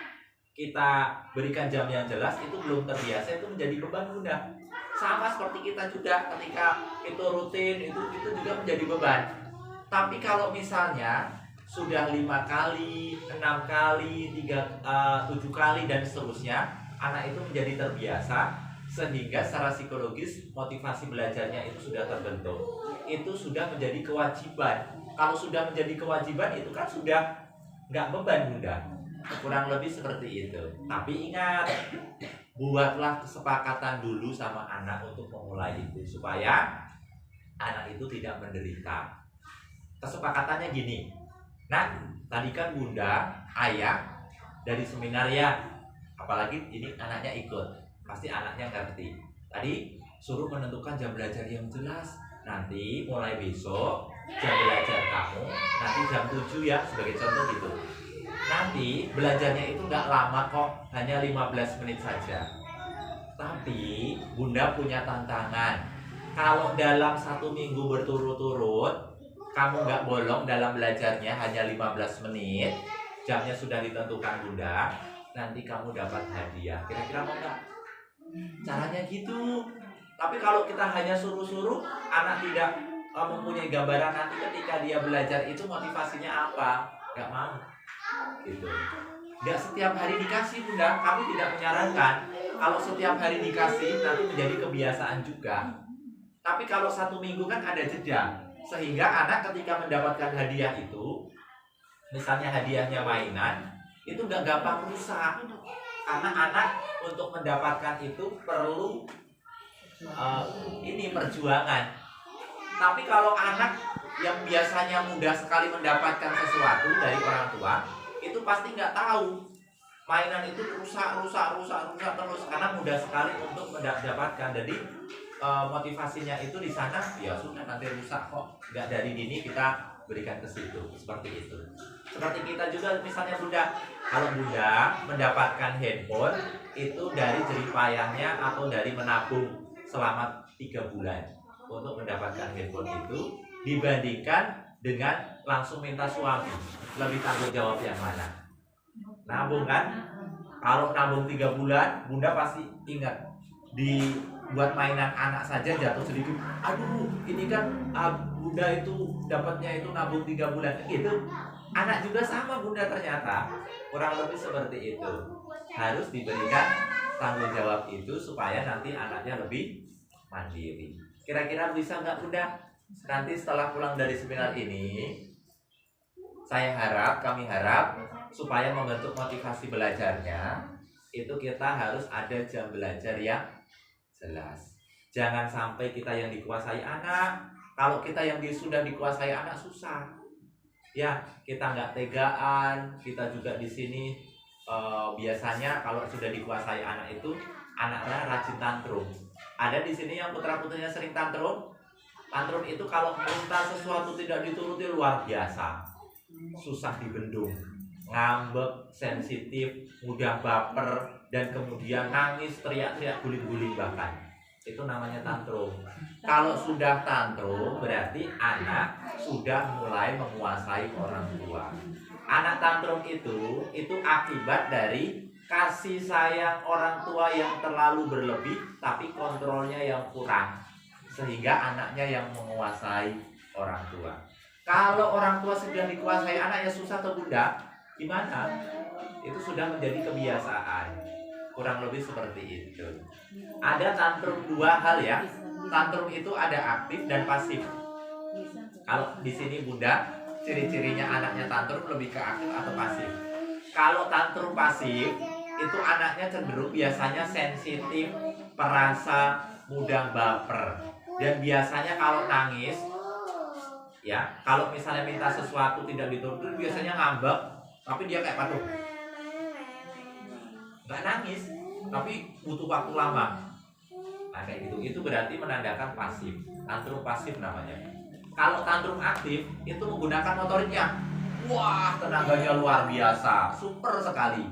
kita berikan jam yang jelas itu belum terbiasa, itu menjadi beban Bunda. Sama seperti kita juga ketika itu rutin, itu juga menjadi beban. Tapi kalau misalnya sudah 5 kali, 6 kali, 7 kali dan seterusnya, anak itu menjadi terbiasa, sehingga secara psikologis motivasi belajarnya itu sudah terbentuk. Itu sudah menjadi kewajiban. Kalau sudah menjadi kewajiban itu kan sudah nggak beban Bunda. Kurang lebih seperti itu. Tapi ingat, buatlah kesepakatan dulu sama anak untuk memulai itu supaya anak itu tidak menderita. Kesepakatannya gini. Nah, tadi kan Bunda, Ayah dari seminar ya, apalagi ini anaknya ikut, pasti anaknya ngerti. Tadi suruh menentukan jam belajar yang jelas. Nanti mulai besok jam belajar kamu nanti jam 7 ya, sebagai contoh gitu. Nanti belajarnya itu nggak lama kok, hanya 15 menit saja. Tapi Bunda punya tantangan. Kalau dalam 1 minggu berturut-turut kamu nggak bolong dalam belajarnya hanya 15 menit, jamnya sudah ditentukan Bunda, nanti kamu dapat hadiah. Kira-kira mau nggak? Caranya gitu. Tapi kalau kita hanya suruh-suruh, anak tidak mempunyai gambaran nanti ketika dia belajar itu motivasinya apa, nggak mau. Gitu. Nggak setiap hari dikasih Bunda, kami tidak menyarankan. Kalau setiap hari dikasih nanti menjadi kebiasaan juga. Tapi kalau 1 minggu kan ada jeda, sehingga anak ketika mendapatkan hadiah itu, misalnya hadiahnya mainan, itu nggak gampang rusak. Karena anak untuk mendapatkan itu perlu ini perjuangan. Tapi kalau anak yang biasanya mudah sekali mendapatkan sesuatu dari orang tua, itu pasti nggak tahu mainan itu rusak terus, karena mudah sekali untuk mendapatkan. Jadi motivasinya itu di sana, ya sudah nanti rusak kok, nggak dari dini kita berikan ke situ, seperti itu. Seperti kita juga misalnya Bunda, kalau Bunda mendapatkan handphone itu dari jerih payahnya atau dari menabung selama 3 bulan untuk mendapatkan handphone itu, dibandingkan dengan langsung minta suami, lebih tanggung jawab yang mana? Nabung kan? Kalau nabung 3 bulan, Bunda pasti ingat dibuat mainan anak saja jatuh sedikit. Aduh, ini kan Bunda itu dapatnya itu nabung 3 bulan. Gitu. Anak juga sama Bunda ternyata. Kurang lebih seperti itu. Harus diberikan tanggung jawab itu supaya nanti anaknya lebih mandiri. Kira-kira bisa nggak Bunda? Nanti setelah pulang dari seminar ini, kami harap supaya membentuk motivasi belajarnya, itu kita harus ada jam belajar yang jelas. Jangan sampai kita yang dikuasai anak. Kalau kita yang sudah dikuasai anak susah. Ya, kita nggak tegaan. Kita juga di sini biasanya kalau sudah dikuasai anak itu, anaknya rajin tantrum. Ada di sini yang putra-putrinya sering tantrum. Tantrum itu kalau minta sesuatu tidak dituruti luar biasa, susah dibendung, ngambek, sensitif, mudah baper, dan kemudian nangis, teriak-teriak, guling-guling bahkan. Itu namanya tantrum. Kalau sudah tantrum berarti anak sudah mulai menguasai orang tua. Anak tantrum itu akibat dari kasih sayang orang tua yang terlalu berlebih, tapi kontrolnya yang kurang, sehingga anaknya yang menguasai orang tua. Kalau orang tua sudah dikuasai anak, ya susah atau Bunda? Gimana? Itu sudah menjadi kebiasaan. Kurang lebih seperti itu. Ada tantrum 2 hal ya. Tantrum itu ada aktif dan pasif. Kalau di sini Bunda, ciri-cirinya anaknya tantrum lebih ke aktif atau pasif. Kalau tantrum pasif, itu anaknya cenderung biasanya sensitif, perasa, mudah baper. Dan biasanya kalau nangis, ya, kalau misalnya minta sesuatu tidak diturutin, biasanya ngambek, tapi dia kayak patung. Nggak nangis, tapi butuh waktu lama. Nah kayak gitu, itu berarti menandakan pasif. Tantrum pasif namanya. Kalau tantrum aktif, itu menggunakan motoriknya. Wah, tenaganya luar biasa, super sekali.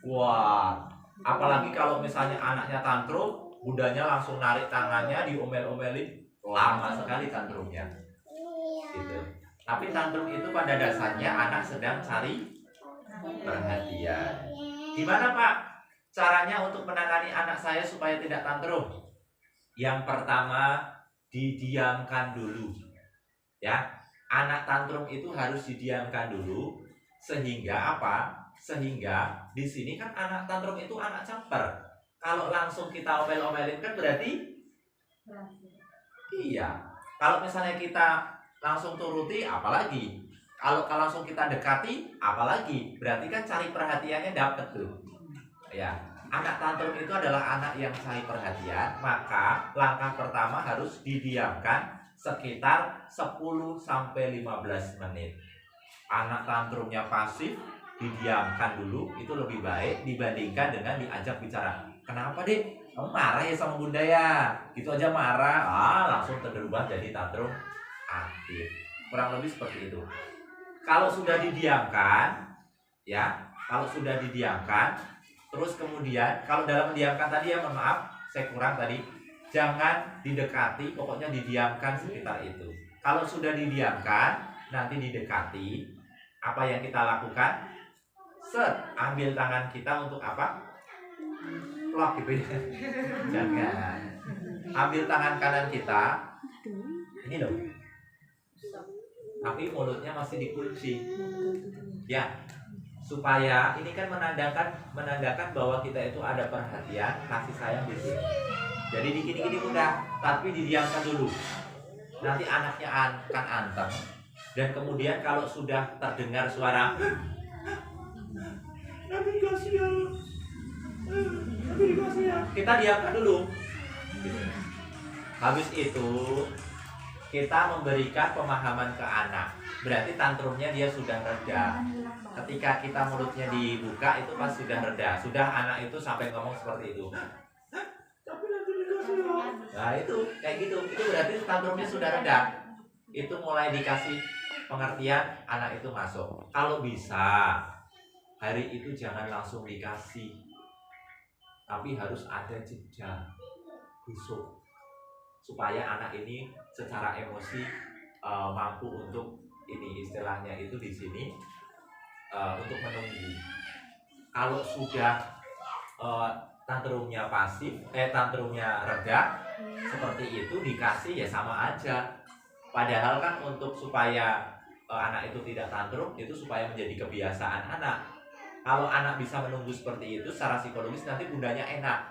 Wah, apalagi kalau misalnya anaknya tantrum, bundanya langsung narik tangannya, diomel-omelin, lama sekali tantrumnya. Gitu. Tapi tantrum itu pada dasarnya anak sedang cari perhatian. Gimana Pak caranya untuk menangani anak saya supaya tidak tantrum? Yang pertama, didiamkan dulu. Ya, anak tantrum itu harus didiamkan dulu, sehingga apa? Sehingga di sini kan anak tantrum itu anak camper. Kalau langsung kita omel-omelin kan berarti iya. Kalau misalnya kita langsung turuti, apalagi kalau langsung kita dekati, apalagi berarti kan cari perhatiannya dapat tuh. Ya, anak tantrum itu adalah anak yang cari perhatian, maka langkah pertama harus didiamkan sekitar 10-15 menit. Anak tantrumnya pasif, didiamkan dulu, itu lebih baik dibandingkan dengan diajak bicara. Kenapa Dek? Kamu marah ya sama Bunda ya? Gitu aja marah, langsung terberubah jadi tantrum aktif. Kurang lebih seperti itu. Kalau sudah didiamkan, ya, terus kemudian kalau dalam mendiamkan tadi ya, mohon maaf, saya kurang tadi. Jangan didekati, pokoknya didiamkan sekitar itu. Kalau sudah didiamkan, nanti didekati, apa yang kita lakukan? Ambil tangan kita untuk apa? Plok gitu ya. Jangan. Ambil tangan kanan kita. Ini loh. Tapi mulutnya masih dikunci. Ya. Supaya ini kan menandakan bahwa kita itu ada perhatian, kasih sayang di sini. Jadi dikini-kini udah, tapi didiamkan dulu. Nanti anaknya akan anteng. Dan kemudian kalau sudah terdengar suara Nabi kasih ya, kita diamkan dulu. Habis itu kita memberikan pemahaman ke anak. Berarti tantrumnya dia sudah reda. Ketika kita mulutnya dibuka itu pas sudah reda. Sudah anak itu sampai ngomong seperti itu. Tapi nanti dikasih ya. Nah itu kayak gitu. Itu berarti tantrumnya sudah reda. Itu mulai dikasih pengertian, anak itu masuk. Kalau bisa hari itu jangan langsung dikasih, tapi harus ada jeda busuk supaya anak ini secara emosi mampu untuk ini istilahnya itu di sini untuk menunggu. Kalau sudah tantrumnya tantrumnya reda seperti itu dikasih ya sama aja. Padahal kan untuk supaya anak itu tidak tantrum itu supaya menjadi kebiasaan anak. Kalau anak bisa menunggu seperti itu secara psikologis nanti bundanya enak.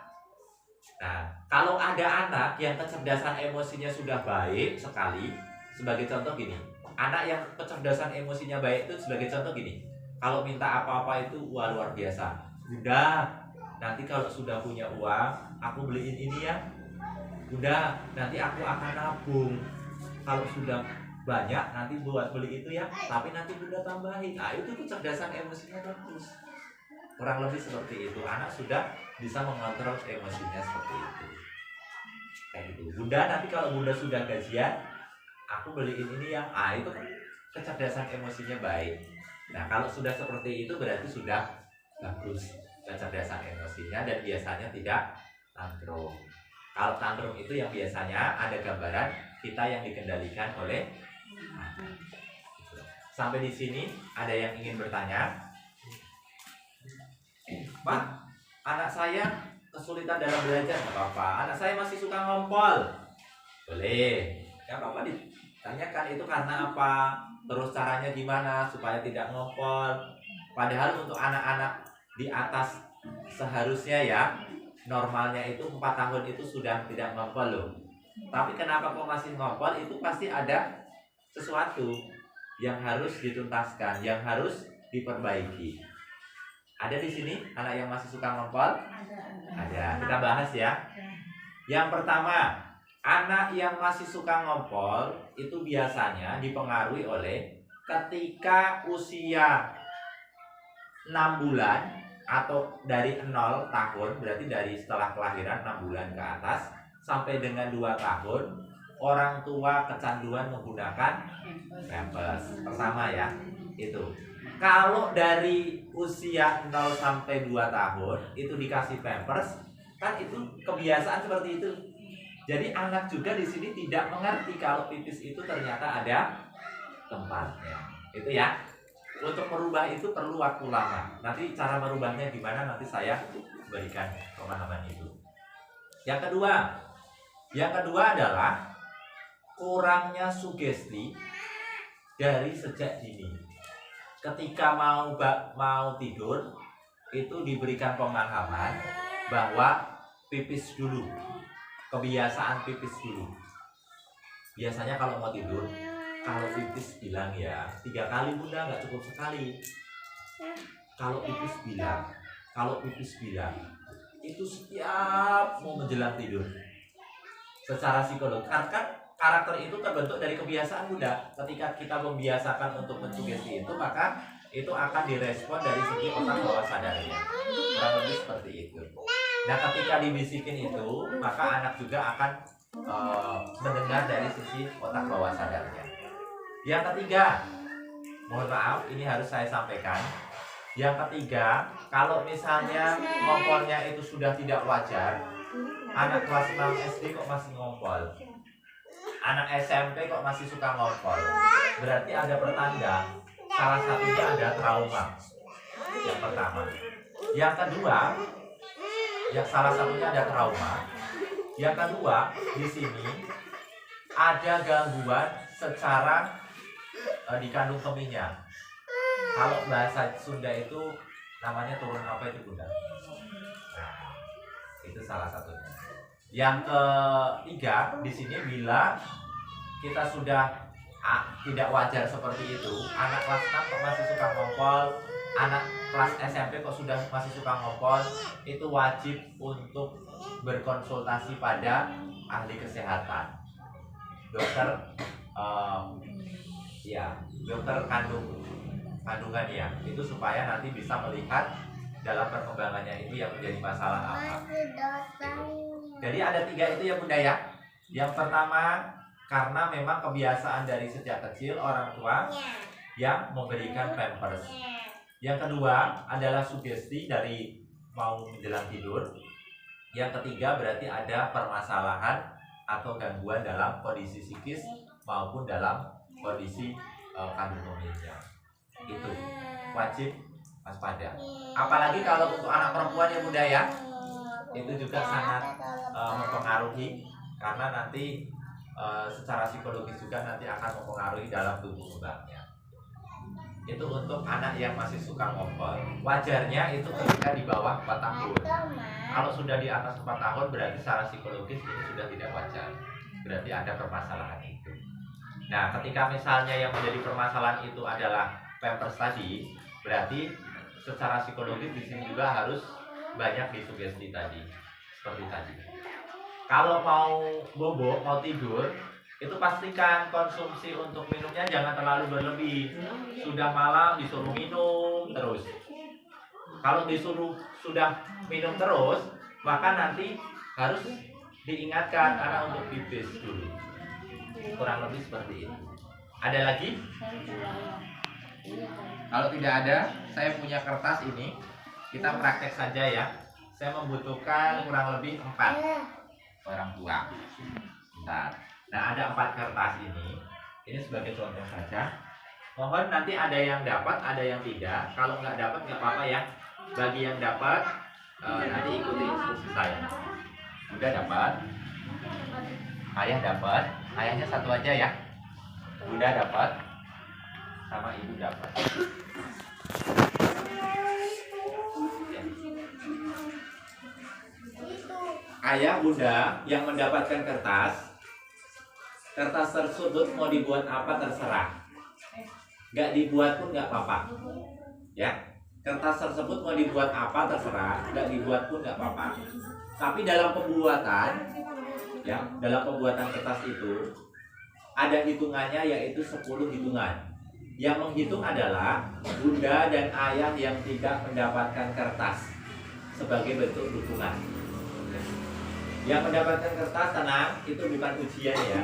Nah, kalau ada anak yang kecerdasan emosinya sudah baik sekali, sebagai contoh gini, anak yang kecerdasan emosinya baik itu sebagai contoh gini, kalau minta apa-apa itu wah luar biasa. Bunda, nanti kalau sudah punya uang, aku beliin ini ya. Bunda, nanti aku akan nabung. Kalau sudah banyak nanti buat beli itu ya, tapi nanti bunda tambahin. Nah, itu kecerdasan emosinya bagus. Kurang lebih seperti itu. Anak sudah bisa mengontrol emosinya seperti itu. Kayak gitu. Bunda, nanti kalau bunda sudah gajian, aku beliin ini ya. Ah, itu kan kecerdasan emosinya baik. Nah, kalau sudah seperti itu berarti sudah bagus kecerdasan emosinya dan biasanya tidak tantrum. Kalau tantrum itu yang biasanya ada gambaran kita yang dikendalikan oleh anak. Sampai di sini ada yang ingin bertanya? Pak, anak saya kesulitan dalam belajar, nggak apa-apa. Anak saya masih suka ngompol, boleh. Nggak apa-apa ditanyakan itu karena apa, terus caranya gimana supaya tidak ngompol. Padahal untuk anak-anak di atas seharusnya ya normalnya itu 4 tahun itu sudah tidak ngompol loh. Tapi kenapa kok masih ngompol? Itu pasti ada sesuatu yang harus dituntaskan, yang harus diperbaiki. Ada di sini anak yang masih suka ngompol? Ada. Kita bahas ya. Yang pertama, anak yang masih suka ngompol itu biasanya dipengaruhi oleh ketika usia 6 bulan atau dari 0 tahun, berarti dari setelah kelahiran 6 bulan ke atas sampai dengan 2 tahun, orang tua kecanduan menggunakan pampers. Pertama ya, itu. Kalau dari usia 0 sampai 2 tahun itu dikasih pampers, kan itu kebiasaan seperti itu. Jadi anak juga di sini tidak mengerti kalau pipis itu ternyata ada tempatnya. Itu ya. Untuk merubah itu perlu waktu lama. Nanti cara merubahnya gimana nanti saya berikan pemahaman itu. Yang kedua adalah kurangnya sugesti dari sejak dini. Ketika mau tidur itu diberikan pemahaman bahwa pipis dulu, kebiasaan pipis dulu. Biasanya kalau mau tidur, kalau pipis bilang ya 3 kali bunda, nggak cukup sekali. Kalau pipis bilang itu setiap mau menjelang tidur. Secara psikologis kan karakter itu terbentuk dari kebiasaan bunda. Ketika kita membiasakan untuk mensugesti itu, maka itu akan direspon dari segi otak bawah sadarnya. Kurang lebih seperti itu. Nah, ketika dibisikin itu, maka anak juga akan mendengar dari sisi otak bawah sadarnya. Yang ketiga, mohon maaf, ini harus saya sampaikan. Yang ketiga, kalau misalnya ngompolnya itu sudah tidak wajar, anak kelas 6 SD kok masih ngompol. Anak SMP kok masih suka ngompol, berarti ada pertanda salah satunya ada trauma. Yang pertama. Yang kedua, yang salah satunya ada trauma. Yang kedua, di sini ada gangguan secara di kandung kemihnya. Kalau bahasa Sunda itu namanya turun apa itu Bunda? Nah, itu salah satunya. Yang ketiga, di sini bila kita sudah tidak wajar seperti itu, anak kelas 6 kok masih suka ngompol, anak kelas SMP kok sudah masih suka ngompol, itu wajib untuk berkonsultasi pada ahli kesehatan, dokter dokter kandungan ya, itu supaya nanti bisa melihat dalam perkembangannya itu yang menjadi masalah apa. Jadi ada 3 itu ya Bunda ya. Yang pertama, karena memang kebiasaan dari sejak kecil orang tua yang memberikan pampers. Yang kedua adalah sugesti dari mau menjelang tidur. Yang ketiga berarti ada permasalahan atau gangguan dalam kondisi psikis maupun dalam kondisi kandung kemihnya. Itu wajib waspada. Apalagi kalau untuk anak perempuan ya Bunda ya, itu juga sangat mempengaruhi, karena nanti secara psikologis juga nanti akan mempengaruhi dalam tumbuh kembangnya. Itu untuk anak yang masih suka ngompol. Wajarnya itu ketika di bawah 4 tahun. Kalau sudah di atas 4 tahun berarti secara psikologis ini sudah tidak wajar. Berarti ada permasalahan itu. Nah, ketika misalnya yang menjadi permasalahan itu adalah pampers tadi, berarti secara psikologis di sini juga harus banyak disugesti tadi, seperti tadi. Kalau mau bobo, mau tidur, itu pastikan konsumsi untuk minumnya jangan terlalu berlebih. Sudah malam disuruh minum terus. Kalau disuruh sudah minum terus, maka nanti harus diingatkan anak untuk pipis dulu. Kurang lebih seperti itu. Ada lagi? Kalau tidak ada, saya punya kertas ini. Kita praktek saja ya. Saya membutuhkan kurang lebih 4 orang tua. Bentar. Nah, ada 4 kertas ini. Ini sebagai contoh saja. Mohon nanti ada yang dapat, ada yang tidak. Kalau nggak dapat nggak apa-apa ya. Bagi yang dapat, nanti ikuti instruksi saya. Udah dapat? Ayah dapat? Ayahnya satu aja ya. Bunda dapat? Sama ibu dapat. Ayah, Bunda yang mendapatkan kertas tersebut mau dibuat apa terserah. Nggak dibuat pun nggak apa-apa. Ya, kertas tersebut mau dibuat apa terserah, nggak dibuat pun nggak apa-apa. Tapi dalam pembuatan, ya, dalam pembuatan kertas itu ada hitungannya, yaitu 10 hitungan. Yang menghitung adalah Bunda dan Ayah yang tidak mendapatkan kertas sebagai bentuk dukungan. Yang mendapatkan kertas tenang, itu bukan ujian ya.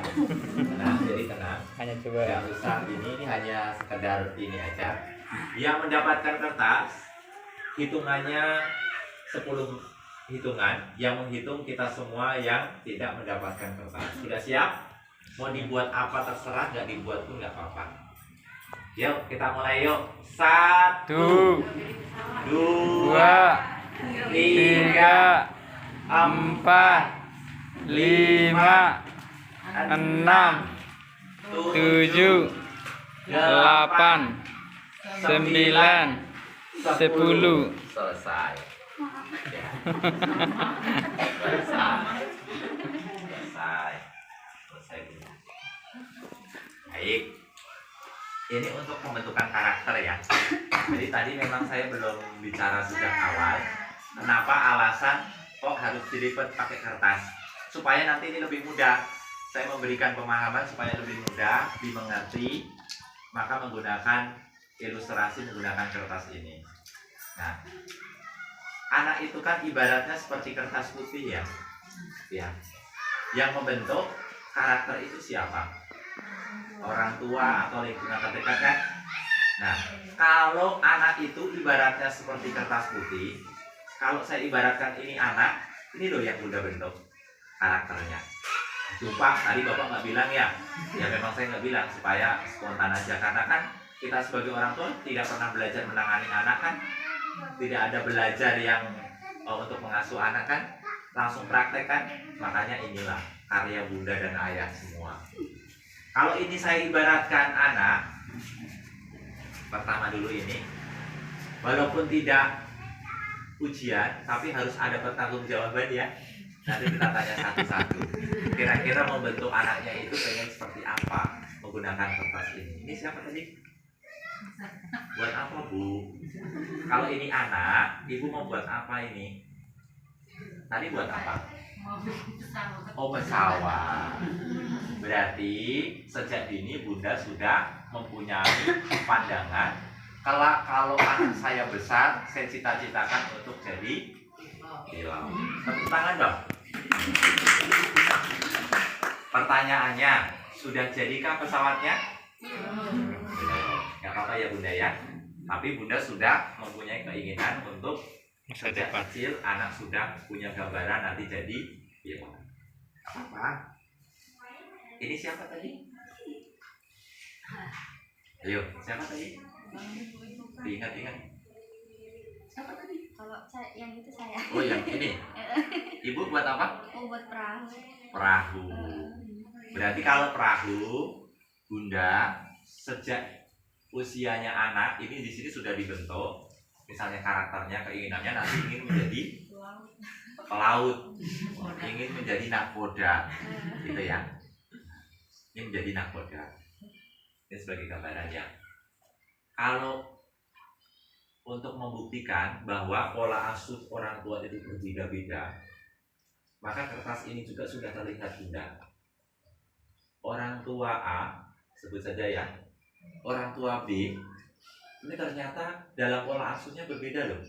Tenang, jadi tenang. Hanya coba. Yang usah ini hanya sekedar ini aja. Yang mendapatkan kertas, hitungannya 10 hitungan. Yang menghitung kita semua yang tidak mendapatkan kertas. Sudah siap? Mau dibuat apa terserah, nggak dibuat pun nggak apa-apa. Yuk, kita mulai yuk. 1, 2, 3, 4, 5, 6, 7, 8, 9, 10. Selesai. Ya. Selesai. Baik. Ini untuk pembentukan karakter ya. Jadi tadi memang saya belum bicara sejak awal. Kenapa alasan kok harus dilipat pakai kertas? Supaya nanti ini lebih mudah. Saya memberikan pemahaman supaya lebih mudah dimengerti. Maka menggunakan ilustrasi menggunakan kertas ini. Nah, anak itu kan ibaratnya seperti kertas putih ya. Ya. Yang membentuk karakter itu siapa? Orang tua atau lingkungan terdekat kan? Nah, kalau anak itu ibaratnya seperti kertas putih, kalau saya ibaratkan ini anak, ini loh yang Bunda bentuk karakternya. Lupa, tadi Bapak nggak bilang ya. Ya memang saya nggak bilang supaya spontan aja. Karena kan kita sebagai orang tua tidak pernah belajar menangani anak kan. Tidak ada belajar yang untuk mengasuh anak kan. Langsung praktek kan. Makanya inilah karya bunda dan ayah semua. Kalau ini saya ibaratkan anak, pertama dulu ini, walaupun tidak ujian, tapi harus ada pertanggungjawaban ya. Nanti kita tanya satu-satu. Kira-kira membentuk anaknya itu pengen seperti apa menggunakan kertas ini. Ini siapa tadi? Buat apa Bu? Kalau ini anak, ibu mau buat apa ini? Tadi buat apa? Oh, pesawat. Berarti sejak dini bunda sudah mempunyai pandangan kalau anak saya besar, saya cita-citakan untuk jadi pilot. Tepuk tangan dong. Pertanyaannya, sudah jadikah pesawatnya? Gak apa-apa ya bunda ya. Tapi bunda sudah mempunyai keinginan untuk sejak kecil anak sudah punya gambaran nanti jadi pilot. Apa? Ini siapa tadi? Ayo, siapa tadi? Ingat-ingat. Siapa tadi? Kalau yang itu saya. Oh, yang ini. Ibu buat apa? Oh, buat perahu. Perahu. Berarti kalau perahu, bunda sejak usianya anak ini di sini sudah dibentuk. Misalnya karakternya, keinginannya nanti ingin menjadi pelaut, ingin menjadi nakoda, gitu ya. Ini menjadi nakoda. Ini sebagai gambaran ya. Kalau untuk membuktikan bahwa pola asuh orang tua itu berbeda-beda, maka kertas ini juga sudah terlihat bunda. Orang tua A, sebut saja ya, orang tua B, ini ternyata dalam pola asuhnya berbeda loh.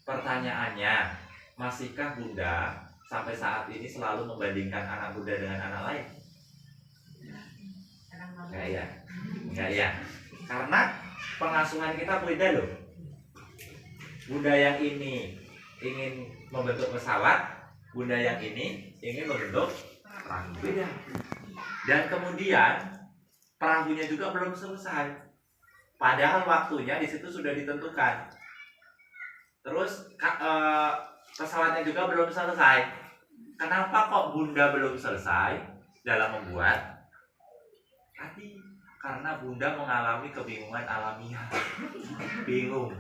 Pertanyaannya, masihkah bunda sampai saat ini selalu membandingkan anak bunda dengan anak lain? Enggak ya, enggak ya. Karena pengasuhan kita beda loh. Bunda yang ini ingin membentuk pesawat, bunda yang ini ingin membentuk perahu, beda. Dan kemudian perahunya juga belum selesai. Padahal waktunya di situ sudah ditentukan. Terus pesawatnya juga belum selesai. Kenapa kok bunda belum selesai dalam membuat? Tadi karena bunda mengalami kebingungan alamiah. Bingung.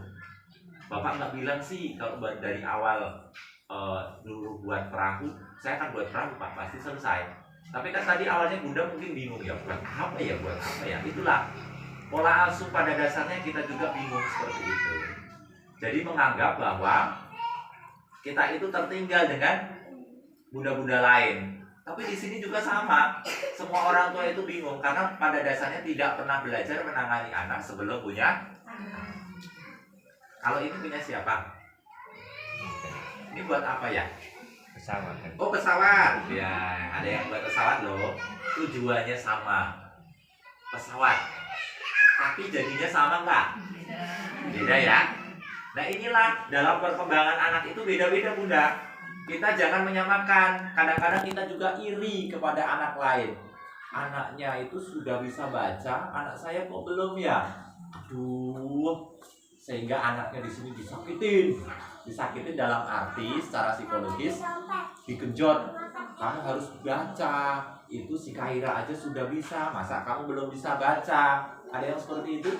Bapak nggak bilang sih kalau dari awal dulu buat perahu, saya kan buat perahu Pak, pasti selesai. Tapi kan tadi awalnya bunda mungkin bingung ya, buat apa ya, itulah pola asuh pada dasarnya kita juga bingung seperti itu. Jadi menganggap bahwa kita itu tertinggal dengan bunda-bunda lain. Tapi di sini juga sama. Semua orang tua itu bingung karena pada dasarnya tidak pernah belajar menangani anak sebelum punya. Kalau ini punya siapa? Ini buat apa ya? Pesawat. Oh, pesawat. Ya, ada yang buat pesawat loh. Tujuannya sama. Pesawat. Tapi jadinya sama nggak? Beda ya. Nah inilah dalam perkembangan anak itu beda-beda bunda. Kita jangan menyamakan. Kadang-kadang kita juga iri kepada anak lain. Anaknya itu sudah bisa baca, anak saya kok belum ya? Aduh, sehingga anaknya di sini disakitin dalam arti secara psikologis, digenjot. Kamu harus baca. Itu si Kaira aja sudah bisa, masa kamu belum bisa baca? Ada yang seperti itu?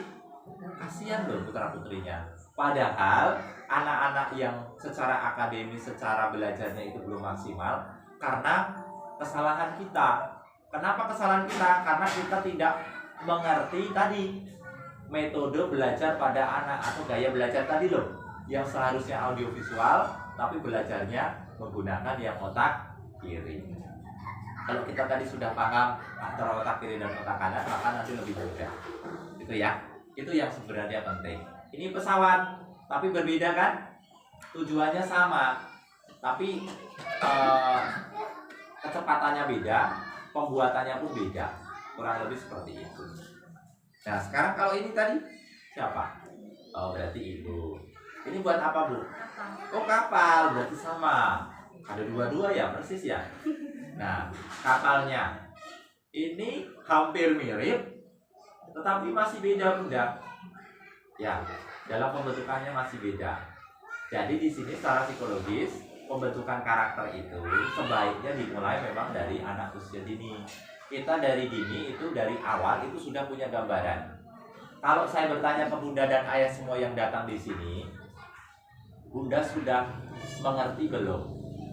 Kasihan loh putra-putrinya. Padahal anak-anak yang secara akademis, secara belajarnya itu belum maksimal karena kesalahan kita. Kenapa kesalahan kita? Karena kita tidak mengerti tadi metode belajar pada anak atau gaya belajar tadi loh, yang seharusnya audiovisual tapi belajarnya menggunakan yang otak kiri. Kalau kita tadi sudah paham antara otak kiri dan otak kanan, maka nanti lebih mudah. Itu ya. Itu yang sebenarnya penting. Ini pesawat, tapi berbeda kan? Tujuannya sama, tapi kecepatannya beda, pembuatannya pun beda. Kurang lebih seperti itu. Nah, sekarang kalau ini tadi siapa? Oh, berarti ibu. Ini buat apa, Bu? Oh, kapal, berarti sama. Ada dua-dua ya, persis ya. Nah, kapalnya ini hampir mirip, tetapi masih beda bunda. Ya, dalam pembentukannya masih beda. Jadi di sini secara psikologis pembentukan karakter itu sebaiknya dimulai memang dari anak usia dini. Kita dari dini itu dari awal itu sudah punya gambaran. Kalau saya bertanya ke bunda dan ayah semua yang datang di sini, bunda sudah mengerti belum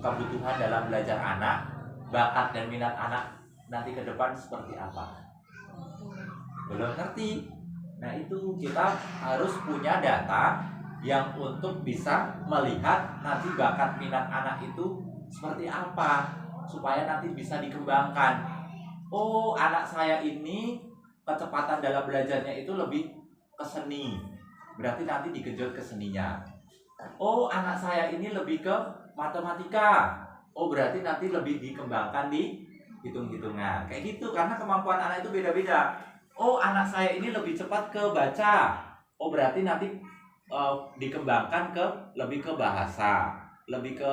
kebutuhan dalam belajar anak, bakat dan minat anak nanti ke depan seperti apa? Belum ngerti. Nah itu kita harus punya data yang untuk bisa melihat nanti bakat minat anak itu seperti apa supaya nanti bisa dikembangkan. Oh, anak saya ini kecepatan dalam belajarnya itu lebih ke seni, berarti nanti digenjot ke seninya. Oh, anak saya ini lebih ke matematika, oh berarti nanti lebih dikembangkan di hitung-hitungan. Kayak gitu, karena kemampuan anak itu beda-beda. Oh, anak saya ini lebih cepat ke baca, oh berarti nanti dikembangkan ke lebih ke bahasa, lebih ke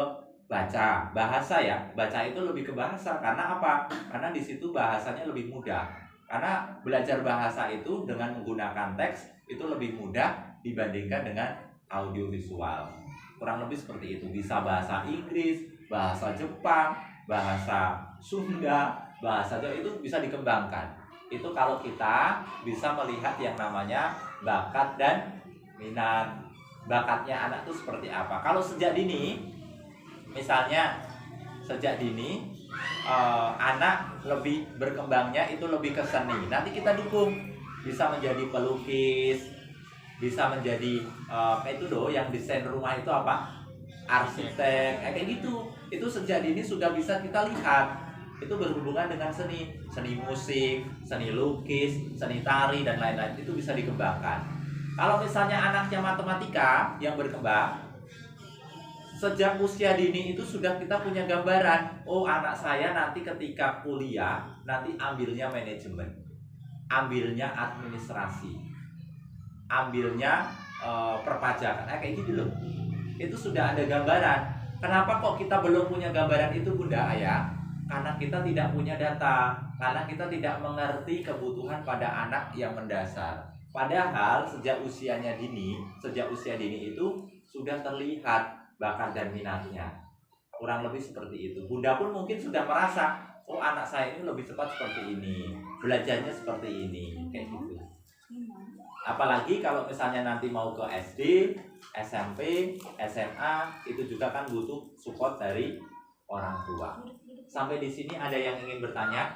bahasa ya, baca itu lebih ke bahasa. Karena apa? Karena di situ bahasanya lebih mudah. Karena belajar bahasa itu dengan menggunakan teks itu lebih mudah dibandingkan dengan audiovisual. Kurang lebih seperti itu. Bisa bahasa Inggris, bahasa Jepang, bahasa Sunda, bahasa Jawa itu bisa dikembangkan. Itu kalau kita bisa melihat yang namanya bakat dan minat. Bakatnya anak itu seperti apa. Kalau sejak dini, misalnya sejak dini anak lebih berkembangnya itu lebih ke seni, nanti kita dukung. Bisa menjadi pelukis, bisa menjadi itu loh yang desain rumah itu apa, arsitek, kayak gitu. Itu sejak dini sudah bisa kita lihat. Itu berhubungan dengan seni, seni musik, seni lukis, seni tari dan lain-lain, itu bisa dikembangkan. Kalau misalnya anaknya matematika yang berkembang, sejak usia dini itu sudah kita punya gambaran. Oh, anak saya nanti ketika kuliah nanti ambilnya manajemen, ambilnya administrasi, ambilnya perpajakan, kayak gitu loh. Itu sudah ada gambaran. Kenapa kok kita belum punya gambaran itu bunda ayah? Karena kita tidak punya data, karena kita tidak mengerti kebutuhan pada anak yang mendasar. Padahal sejak usia dini itu sudah terlihat bakat dan minatnya. Kurang lebih seperti itu. Bunda pun mungkin sudah merasa, oh anak saya ini lebih cepat seperti ini, belajarnya seperti ini, kayak gitu. Apalagi kalau misalnya nanti mau ke SD, SMP, SMA, itu juga kan butuh support dari orang tua. Sampai di sini ada yang ingin bertanya?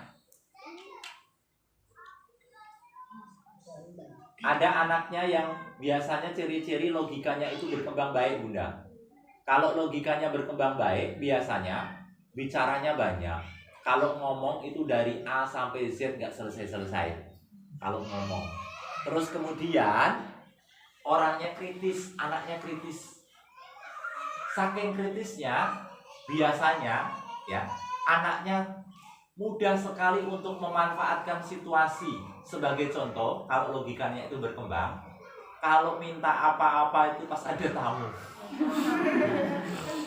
Ada anaknya yang biasanya ciri-ciri logikanya itu berkembang baik bunda. Kalau logikanya berkembang baik, biasanya bicaranya banyak. Kalau ngomong itu dari A sampai Z nggak selesai-selesai. Kalau ngomong. Terus kemudian orangnya kritis, anaknya kritis. Saking kritisnya, biasanya ya anaknya mudah sekali untuk memanfaatkan situasi. Sebagai contoh, kalau logikanya itu berkembang, kalau minta apa-apa itu pas ada tamu.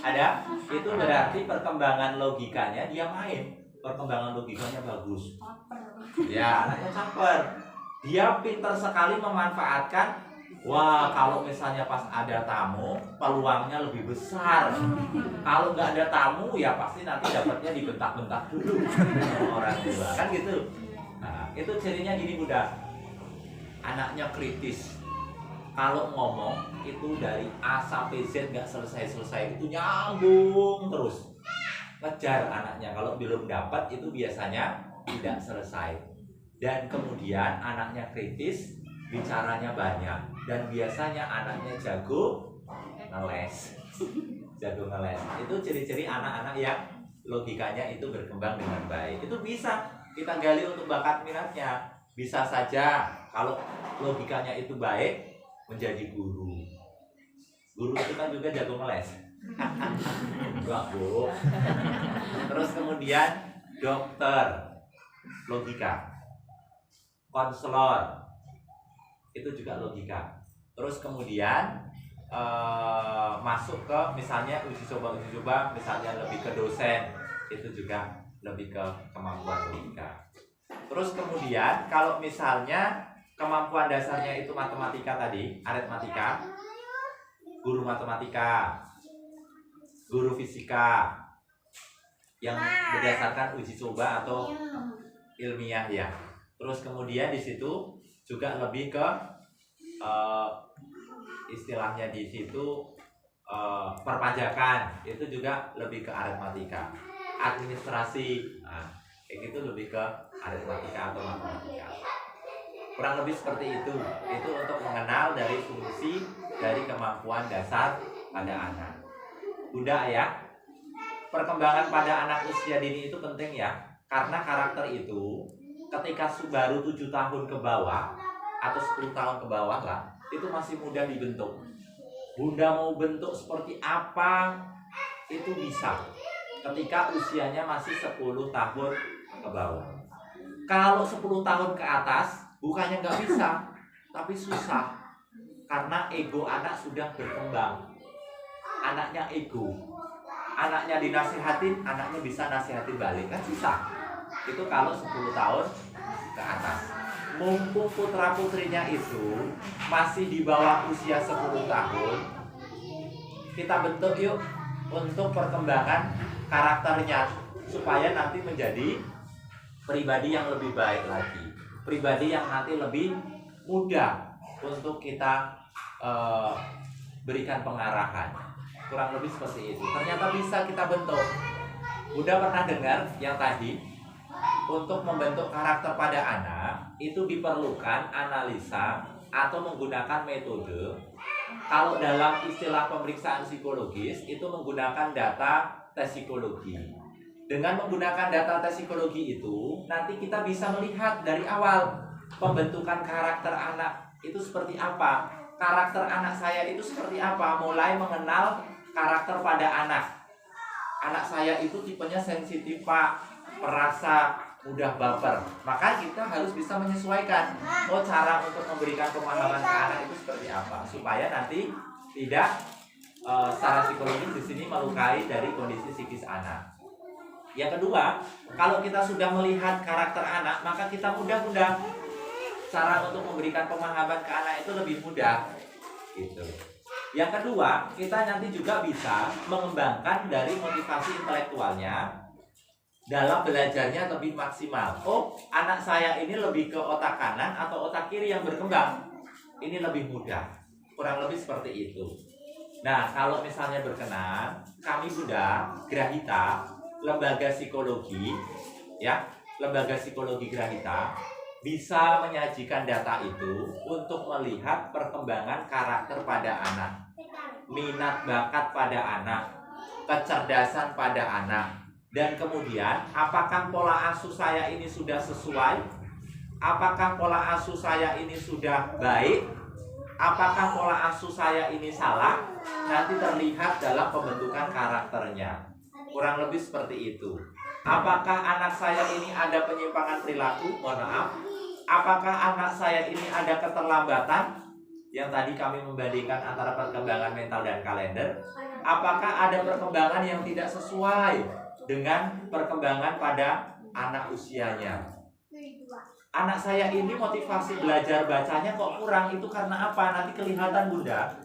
Ada, itu berarti perkembangan logikanya dia main. Perkembangan logikanya bagus. Ya, anaknya caper. Dia pintar sekali memanfaatkan. Wah, kalau misalnya pas ada tamu, peluangnya lebih besar. Kalau nggak ada tamu, ya pasti nanti dapatnya dibentak-bentak dulu sama orang tua, kan gitu. Nah, itu cirinya gini bunda. Anaknya kritis. Kalau ngomong itu dari A sampai Z nggak selesai-selesai, itu nyambung terus. Ngejar anaknya. Kalau belum dapat itu biasanya tidak selesai. Dan kemudian anaknya kritis, bicaranya banyak, dan biasanya anaknya jago ngeles. Jago ngeles. Itu ciri-ciri anak-anak yang logikanya itu berkembang dengan baik. Itu bisa kita gali untuk bakat minatnya. Bisa saja kalau logikanya itu baik menjadi guru. Guru itu kan juga jago ngeles. Enggak, Bu. Terus kemudian dokter, logika. Konselor, itu juga logika. Terus kemudian masuk ke misalnya uji coba misalnya lebih ke dosen, itu juga lebih ke kemampuan logika. Terus kemudian kalau misalnya kemampuan dasarnya itu matematika tadi, aritmatika, guru matematika, guru fisika yang berdasarkan uji coba atau ilmiah ya. Terus kemudian di situ juga lebih ke istilahnya di situ perpajakan, itu juga lebih ke aritmatika. Administrasi, nah, kayak gitu lebih ke aritmatika atau matematika. Kurang lebih seperti itu. Itu untuk mengenal dari fungsi dari kemampuan dasar pada anak. Bunda ya, perkembangan pada anak usia dini itu penting ya, karena karakter itu ketika baru 7 tahun ke bawah atau 10 tahun ke bawah lah, itu masih mudah dibentuk. Bunda mau bentuk seperti apa itu bisa ketika usianya masih 10 tahun ke bawah. Kalau 10 tahun ke atas bukannya nggak bisa, tapi susah karena ego anak sudah berkembang. Anaknya ego, anaknya dinasihatin, anaknya bisa nasihatin balik, kan susah. Itu kalau 10 tahun ke atas. Mumpung putra putrinya itu masih di bawah usia 10 tahun, kita bentuk yuk untuk perkembangan karakternya supaya nanti menjadi pribadi yang lebih baik lagi, pribadi yang nanti lebih mudah untuk kita berikan pengarahan. Kurang lebih seperti itu. Ternyata bisa kita bentuk. Udah pernah dengar yang tadi, untuk membentuk karakter pada anak itu diperlukan analisa atau menggunakan metode. Kalau dalam istilah pemeriksaan psikologis itu menggunakan data tes psikologi. Dengan menggunakan data tes psikologi itu nanti kita bisa melihat dari awal pembentukan karakter anak itu seperti apa, karakter anak saya itu seperti apa, mulai mengenal karakter pada anak. Anak saya itu tipenya sensitif Pak, perasa, mudah baper. Maka kita harus bisa menyesuaikan. Oh, cara untuk memberikan pemahaman ke anak itu seperti apa, supaya nanti tidak secara psikologis di sini melukai dari kondisi psikis anak. Yang kedua, kalau kita sudah melihat karakter anak, maka kita mudah-mudah cara untuk memberikan pemahaman ke anak itu lebih mudah. Gitu. Yang kedua, kita nanti juga bisa mengembangkan dari motivasi intelektualnya dalam belajarnya lebih maksimal. Oh, anak saya ini lebih ke otak kanan atau otak kiri yang berkembang. Ini lebih mudah. Kurang lebih seperti itu. Nah, kalau misalnya berkenan, kami Bunda Grahita, lembaga psikologi, ya, lembaga psikologi Grahita bisa menyajikan data itu untuk melihat perkembangan karakter pada anak, minat bakat pada anak, kecerdasan pada anak, dan kemudian apakah pola asuh saya ini sudah sesuai, apakah pola asuh saya ini sudah baik, apakah pola asuh saya ini salah, nanti terlihat dalam pembentukan karakternya. Kurang lebih seperti itu. Apakah anak saya ini ada penyimpangan perilaku? Mohon maaf. Apakah anak saya ini ada keterlambatan? Yang tadi kami membandingkan antara perkembangan mental dan kalender. Apakah ada perkembangan yang tidak sesuai dengan perkembangan pada anak usianya? Anak saya ini motivasi belajar bacanya kok kurang, itu karena apa? Nanti kelihatan Bunda.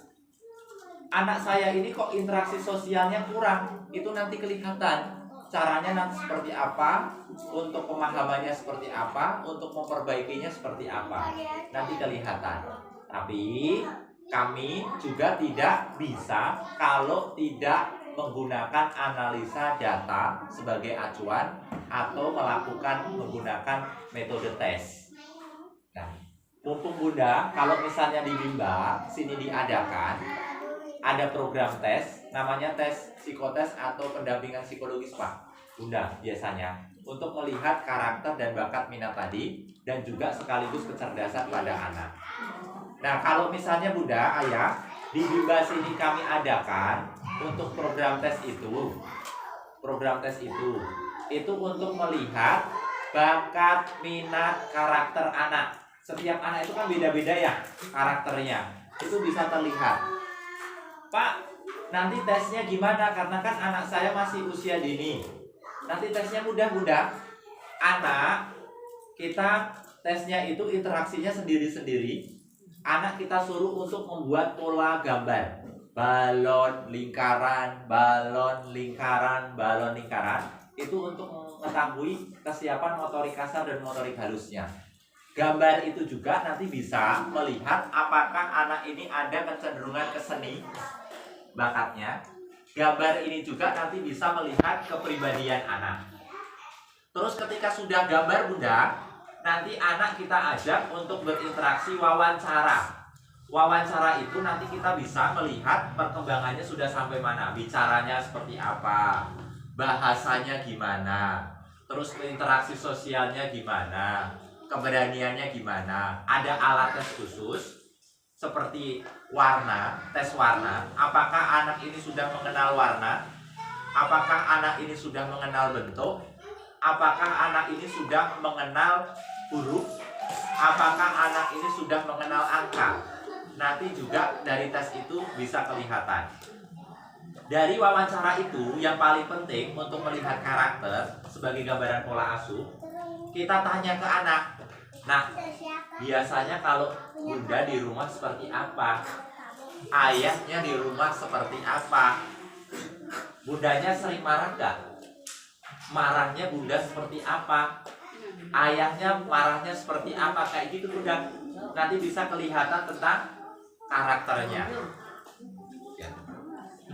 Anak saya ini kok interaksi sosialnya kurang, itu nanti kelihatan. Caranya nanti seperti apa, untuk pemahamannya seperti apa, untuk memperbaikinya seperti apa, nanti kelihatan. Tapi kami juga tidak bisa kalau tidak menggunakan analisa data sebagai acuan atau menggunakan metode tes. Nah, mumpung Bunda, kalau misalnya di Bimba sini diadakan ada program tes, namanya tes psikotes atau pendampingan psikologis Pak Bunda biasanya, untuk melihat karakter dan bakat minat tadi, dan juga sekaligus kecerdasan pada anak. Nah, kalau misalnya Bunda, Ayah, di Bimba sini kami adakan untuk program tes itu untuk melihat bakat, minat, karakter anak. Setiap anak itu kan beda-beda ya karakternya, itu bisa terlihat. Pak, nanti tesnya gimana? Karena kan anak saya masih usia dini. Nanti tesnya mudah bunda. Anak kita tesnya itu interaksinya sendiri-sendiri. Anak kita suruh untuk membuat pola gambar. Balon, lingkaran, balon, lingkaran, balon, lingkaran. Itu untuk mengetahui kesiapan motorik kasar dan motorik halusnya. Gambar itu juga nanti bisa melihat apakah anak ini ada kecenderungan ke seni bakatnya. Gambar ini juga nanti bisa melihat kepribadian anak. Terus ketika sudah gambar bunda, nanti anak kita ajak untuk berinteraksi wawancara. Wawancara itu nanti kita bisa melihat perkembangannya sudah sampai mana, bicaranya seperti apa, bahasanya gimana, terus interaksi sosialnya gimana, keberaniannya gimana. Ada alat tes khusus seperti warna, tes warna. Apakah anak ini sudah mengenal warna? Apakah anak ini sudah mengenal bentuk? Apakah anak ini sudah mengenal huruf? Apakah anak ini sudah mengenal angka? Nanti juga dari tes itu bisa kelihatan. Dari wawancara itu yang paling penting untuk melihat karakter sebagai gambaran pola asuh, kita tanya ke anak. Nah, biasanya kalau bunda di rumah seperti apa? Ayahnya di rumah seperti apa? Bundanya sering marah gak? Marahnya bunda seperti apa? Ayahnya marahnya seperti apa? Kayak gitu bunda. Nanti bisa kelihatan tentang karakternya. Ya.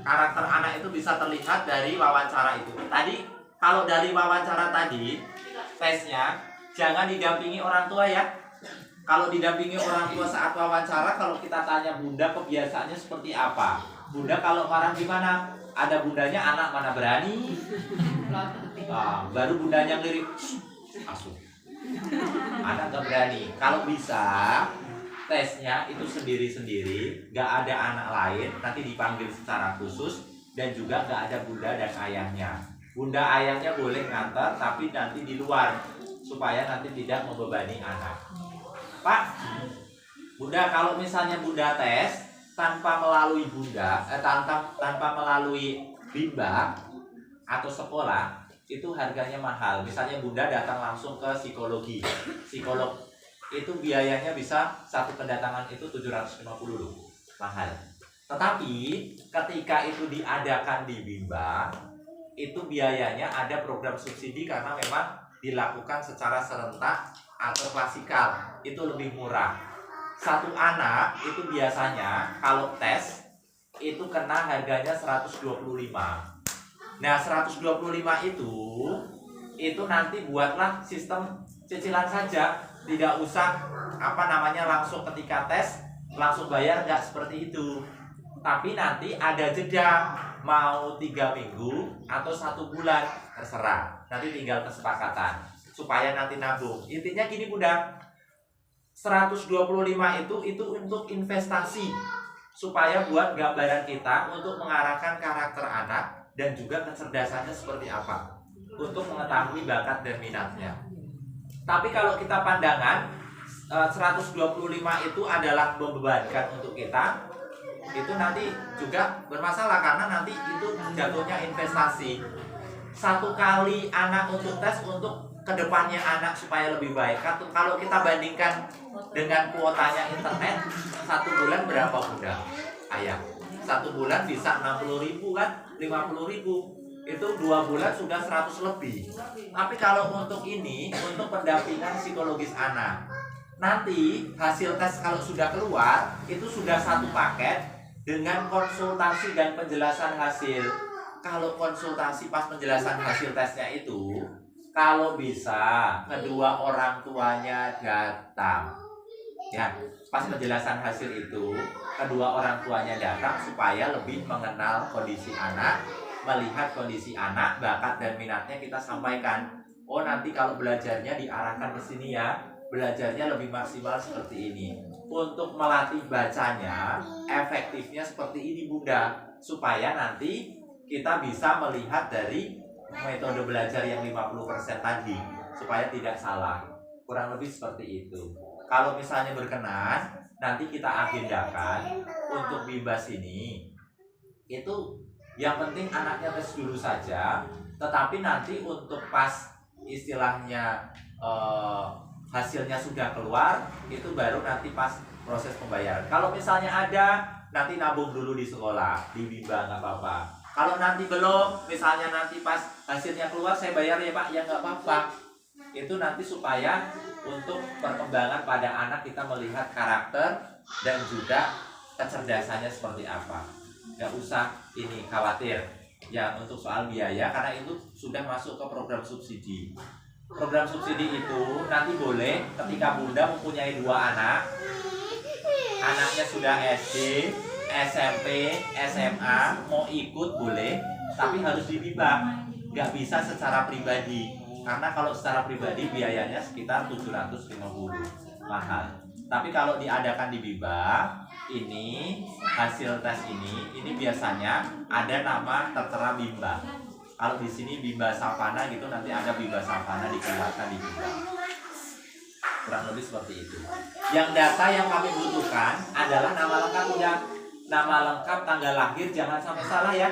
Karakter anak itu bisa terlihat dari wawancara itu. Tadi kalau dari wawancara tadi tesnya jangan didampingi orang tua ya. Kalau didampingi orang tua saat wawancara, kalau kita tanya bunda kebiasaannya seperti apa, bunda kalau marah gimana? Ada bundanya, anak mana berani? Baru bundanya ngelirik, asuh. Anak gak berani. Kalau bisa tesnya itu sendiri-sendiri, gak ada anak lain, nanti dipanggil secara khusus, dan juga gak ada bunda dan ayahnya. Bunda ayahnya boleh ngantar, tapi nanti di luar, supaya nanti tidak membebani anak. Pak, bunda kalau misalnya bunda tes tanpa melalui bunda, tanpa melalui bimbang atau sekolah, itu harganya mahal. Misalnya bunda datang langsung ke psikolog itu biayanya bisa satu kedatangan itu 750 loh, mahal. Tetapi ketika itu diadakan di bimbang, itu biayanya ada program subsidi karena memang dilakukan secara serentak atau klasikal, itu lebih murah. Satu anak itu biasanya kalau tes itu kena harganya 125. Nah 125 itu nanti buatlah sistem cicilan saja, tidak usah langsung ketika tes langsung bayar, nggak seperti itu. Tapi nanti ada jeda, mau 3 minggu atau 1 bulan terserah, nanti tinggal kesepakatan supaya nanti nabung. Intinya gini bunda, 125 itu untuk investasi supaya buat gambaran kita untuk mengarahkan karakter anak dan juga kecerdasannya seperti apa untuk mengetahui bakat dan minatnya. Tapi kalau kita pandangan 125 itu adalah membebankan untuk kita, itu nanti juga bermasalah karena nanti itu jatuhnya investasi. Satu kali anak untuk tes untuk kedepannya anak supaya lebih baik. Kalau kita bandingkan dengan kuotanya internet, 1 bulan berapa bunda? Ayah, 1 bulan bisa 60.000 kan, 50.000. Itu 2 bulan sudah 100 lebih. Tapi kalau untuk ini, untuk pendampingan psikologis anak, nanti hasil tes kalau sudah keluar, itu sudah satu paket dengan konsultasi dan penjelasan hasil. Kalau konsultasi pas penjelasan hasil tesnya itu, kalau bisa kedua orang tuanya datang. Ya, pas penjelasan hasil itu, kedua orang tuanya datang supaya lebih mengenal kondisi anak, melihat kondisi anak, bakat dan minatnya kita sampaikan. Oh, nanti kalau belajarnya diarahkan ke sini ya, belajarnya lebih maksimal seperti ini. Untuk melatih bacanya, efektifnya seperti ini bunda, supaya nanti kita bisa melihat dari metode belajar yang 50% tadi, supaya tidak salah. Kurang lebih seperti itu. Kalau misalnya berkenan, nanti kita agendakan untuk bimbas ini. Itu yang penting anaknya tes dulu saja. Tetapi nanti untuk pas istilahnya hasilnya sudah keluar, itu baru nanti pas proses pembayaran. Kalau misalnya ada, nanti nabung dulu di sekolah, di bimbang nggak apa-apa. Kalau nanti belum, misalnya nanti pas hasilnya keluar saya bayar ya Pak, ya nggak apa-apa. Itu nanti supaya untuk perkembangan pada anak kita melihat karakter dan juga kecerdasannya seperti apa. Nggak usah ini khawatir ya untuk soal biaya, karena itu sudah masuk ke program subsidi. Program subsidi itu nanti boleh ketika Bunda mempunyai 2 anak, anaknya sudah SD, SMP, SMA, mau ikut boleh, tapi harus dibimbang, nggak bisa secara pribadi, karena kalau secara pribadi biayanya sekitar 750, mahal. Tapi kalau diadakan di bimbang, ini hasil tes ini biasanya ada nama tertera bimbang. Kalau di sini Bimba Savana gitu, nanti ada Bimba Savana dikeluarkan di bimbang. Kurang lebih seperti itu. Yang data yang kami butuhkan adalah nama lengkap udah. Nama lengkap, tanggal lahir, jangan sampai salah ya.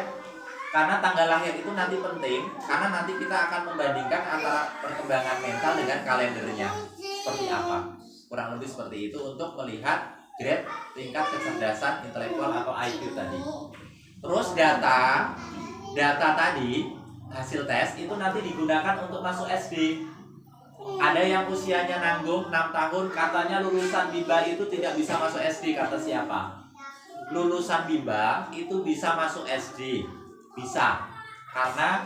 Karena tanggal lahir itu nanti penting, karena nanti kita akan membandingkan antara perkembangan mental dengan kalendernya seperti apa. Kurang lebih seperti itu untuk melihat grade tingkat kecerdasan intelektual atau IQ tadi. Terus data tadi hasil tes itu nanti digunakan untuk masuk SD. Ada yang usianya nanggung 6 tahun, katanya lulusan Bimba itu tidak bisa masuk SD, kata siapa? Lulusan Bimba itu bisa masuk SD, bisa, karena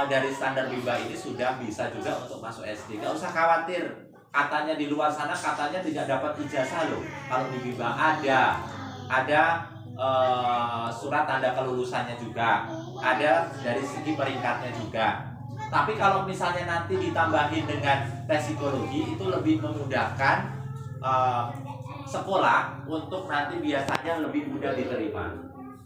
dari standar Bimba ini sudah bisa juga untuk masuk SD. Gak usah khawatir, katanya di luar sana katanya tidak dapat ijazah loh. Kalau di Bimba ada surat tanda kelulusannya juga, ada dari segi peringkatnya juga. Tapi kalau misalnya nanti ditambahin dengan tes psikologi, itu lebih memudahkan sekolah untuk nanti biasanya lebih mudah diterima.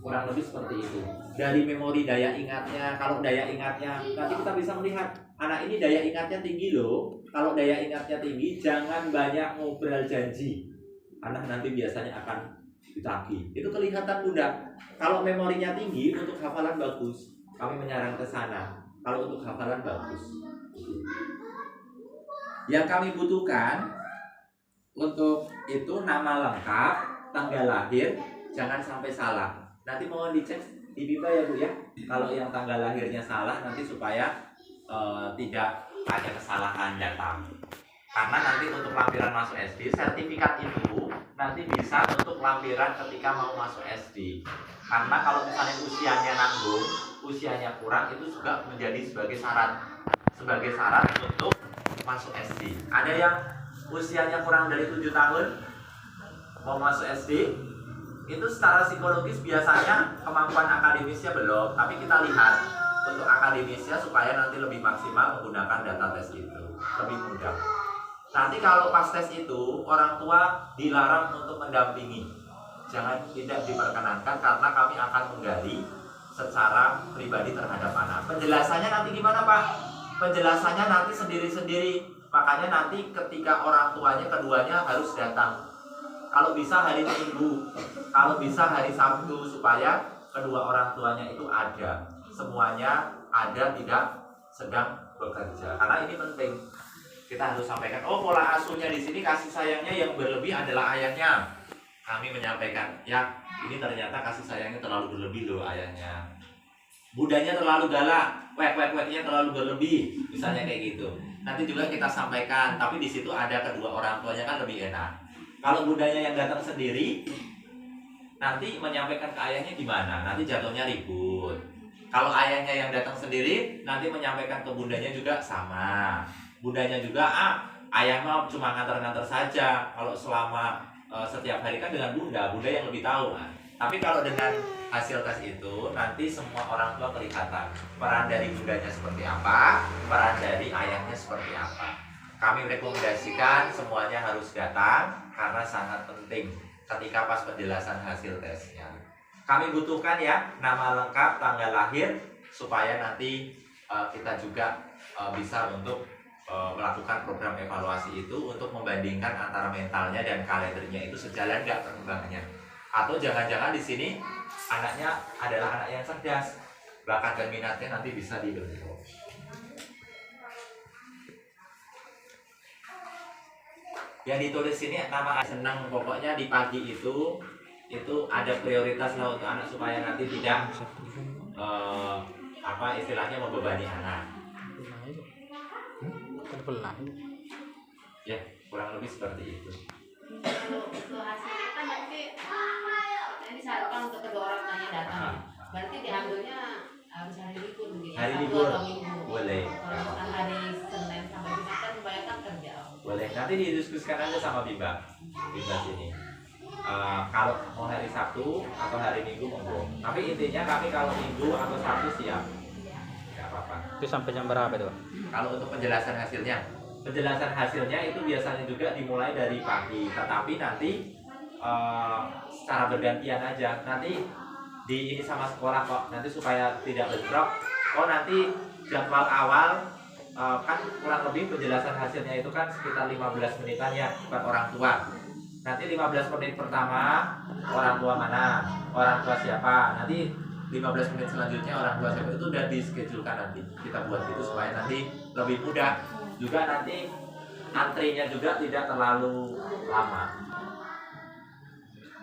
Kurang lebih seperti itu. Dari memori daya ingatnya, kalau daya ingatnya nanti kita bisa melihat anak ini daya ingatnya tinggi loh. Kalau daya ingatnya tinggi, jangan banyak ngobrol janji, anak nanti biasanya akan ditagih. Itu kelihatan Bunda. Kalau memorinya tinggi, untuk hafalan bagus, kami menyarankan ke sana. Kalau untuk hafalan bagus, yang kami butuhkan untuk itu nama lengkap, tanggal lahir, jangan sampai salah. Nanti mohon dicek di Bimba ya Bu ya. Kalau yang tanggal lahirnya salah, nanti supaya tidak ada kesalahan data. Karena nanti untuk lampiran masuk SD, sertifikat itu nanti bisa untuk lampiran ketika mau masuk SD. Karena kalau misalnya usianya nanggung, usianya kurang, itu juga menjadi sebagai syarat untuk masuk SD. Ada yang usianya kurang dari 7 tahun mau masuk SD, itu secara psikologis biasanya kemampuan akademisnya belum, tapi kita lihat untuk akademisnya supaya nanti lebih maksimal menggunakan data tes itu, lebih mudah. Nanti kalau pas tes itu orang tua dilarang untuk mendampingi, tidak diperkenankan, karena kami akan menggali secara pribadi terhadap anak. Penjelasannya nanti gimana Pak? Penjelasannya nanti sendiri-sendiri. Makanya nanti ketika orang tuanya keduanya harus datang. Kalau bisa hari Minggu, kalau bisa hari Sabtu, supaya kedua orang tuanya itu ada. Semuanya ada, tidak sedang bekerja. Karena ini penting. Kita harus sampaikan, oh pola asuhnya di sini kasih sayangnya yang berlebih adalah ayahnya. Kami menyampaikan, ya ini ternyata kasih sayangnya terlalu berlebih loh ayahnya. Budanya terlalu galak, wek-wek-weknya terlalu berlebih, misalnya kayak gitu. Nanti juga kita sampaikan, tapi di situ ada kedua orang tuanya kan lebih enak. Kalau budanya yang datang sendiri, nanti menyampaikan ke ayahnya gimana? Nanti jatuhnya ribut. Kalau ayahnya yang datang sendiri, nanti menyampaikan ke bundanya juga sama. Bundanya juga, ayah mah cuma nganter-nganter saja. Kalau selama setiap hari kan dengan bunda yang lebih tahu kan. Tapi kalau dengan hasil tes itu nanti semua orang tua kelihatan peran dari bundanya seperti apa, peran dari ayahnya seperti apa. Kami rekomendasikan semuanya harus datang karena sangat penting ketika pas penjelasan hasil tesnya. Kami butuhkan ya nama lengkap, tanggal lahir, supaya nanti kita juga bisa untuk melakukan program evaluasi itu untuk membandingkan antara mentalnya dan kalendernya itu sejalan nggak perkembangannya. Atau jangan-jangan di sini anaknya adalah anak yang cerdas, bakat dan minatnya nanti bisa dibentuk. Yang ditulis ini nama senang, pokoknya di pagi itu ada prioritas lah untuk anak supaya nanti tidak istilahnya membebani anak. Ya, kurang lebih seperti itu. Untuk hasilnya kan nanti disarankan untuk kedua orang tuanya datang. Berarti diambilnya harus hari libur mungkin. Hari Sabtu libur atau Minggu. boleh. Kalau misalkan hari Senin sampai Jumat kan kebanyakan kerja. Boleh, nanti didiskusikan aja sama Bimba sini. Kalau mau hari Sabtu atau hari Minggu monggo. Tapi intinya kami kalau Minggu atau Sabtu siap. Nggak apa-apa. Itu sampai jam berapa itu, Pak? Kalau untuk penjelasan hasilnya itu biasanya juga dimulai dari pagi, tetapi nanti secara bergantian aja. Nanti ini sama sekolah kok, nanti supaya tidak bentrok. Nanti jadwal awal kan kurang lebih penjelasan hasilnya itu kan sekitar 15 menitan ya, buat orang tua. Nanti 15 menit pertama orang tua mana, orang tua siapa. Nanti 15 menit selanjutnya orang tua siapa, itu udah dischedule-kan nanti. Kita buat gitu supaya nanti lebih mudah. Juga nanti antrinya juga tidak terlalu lama.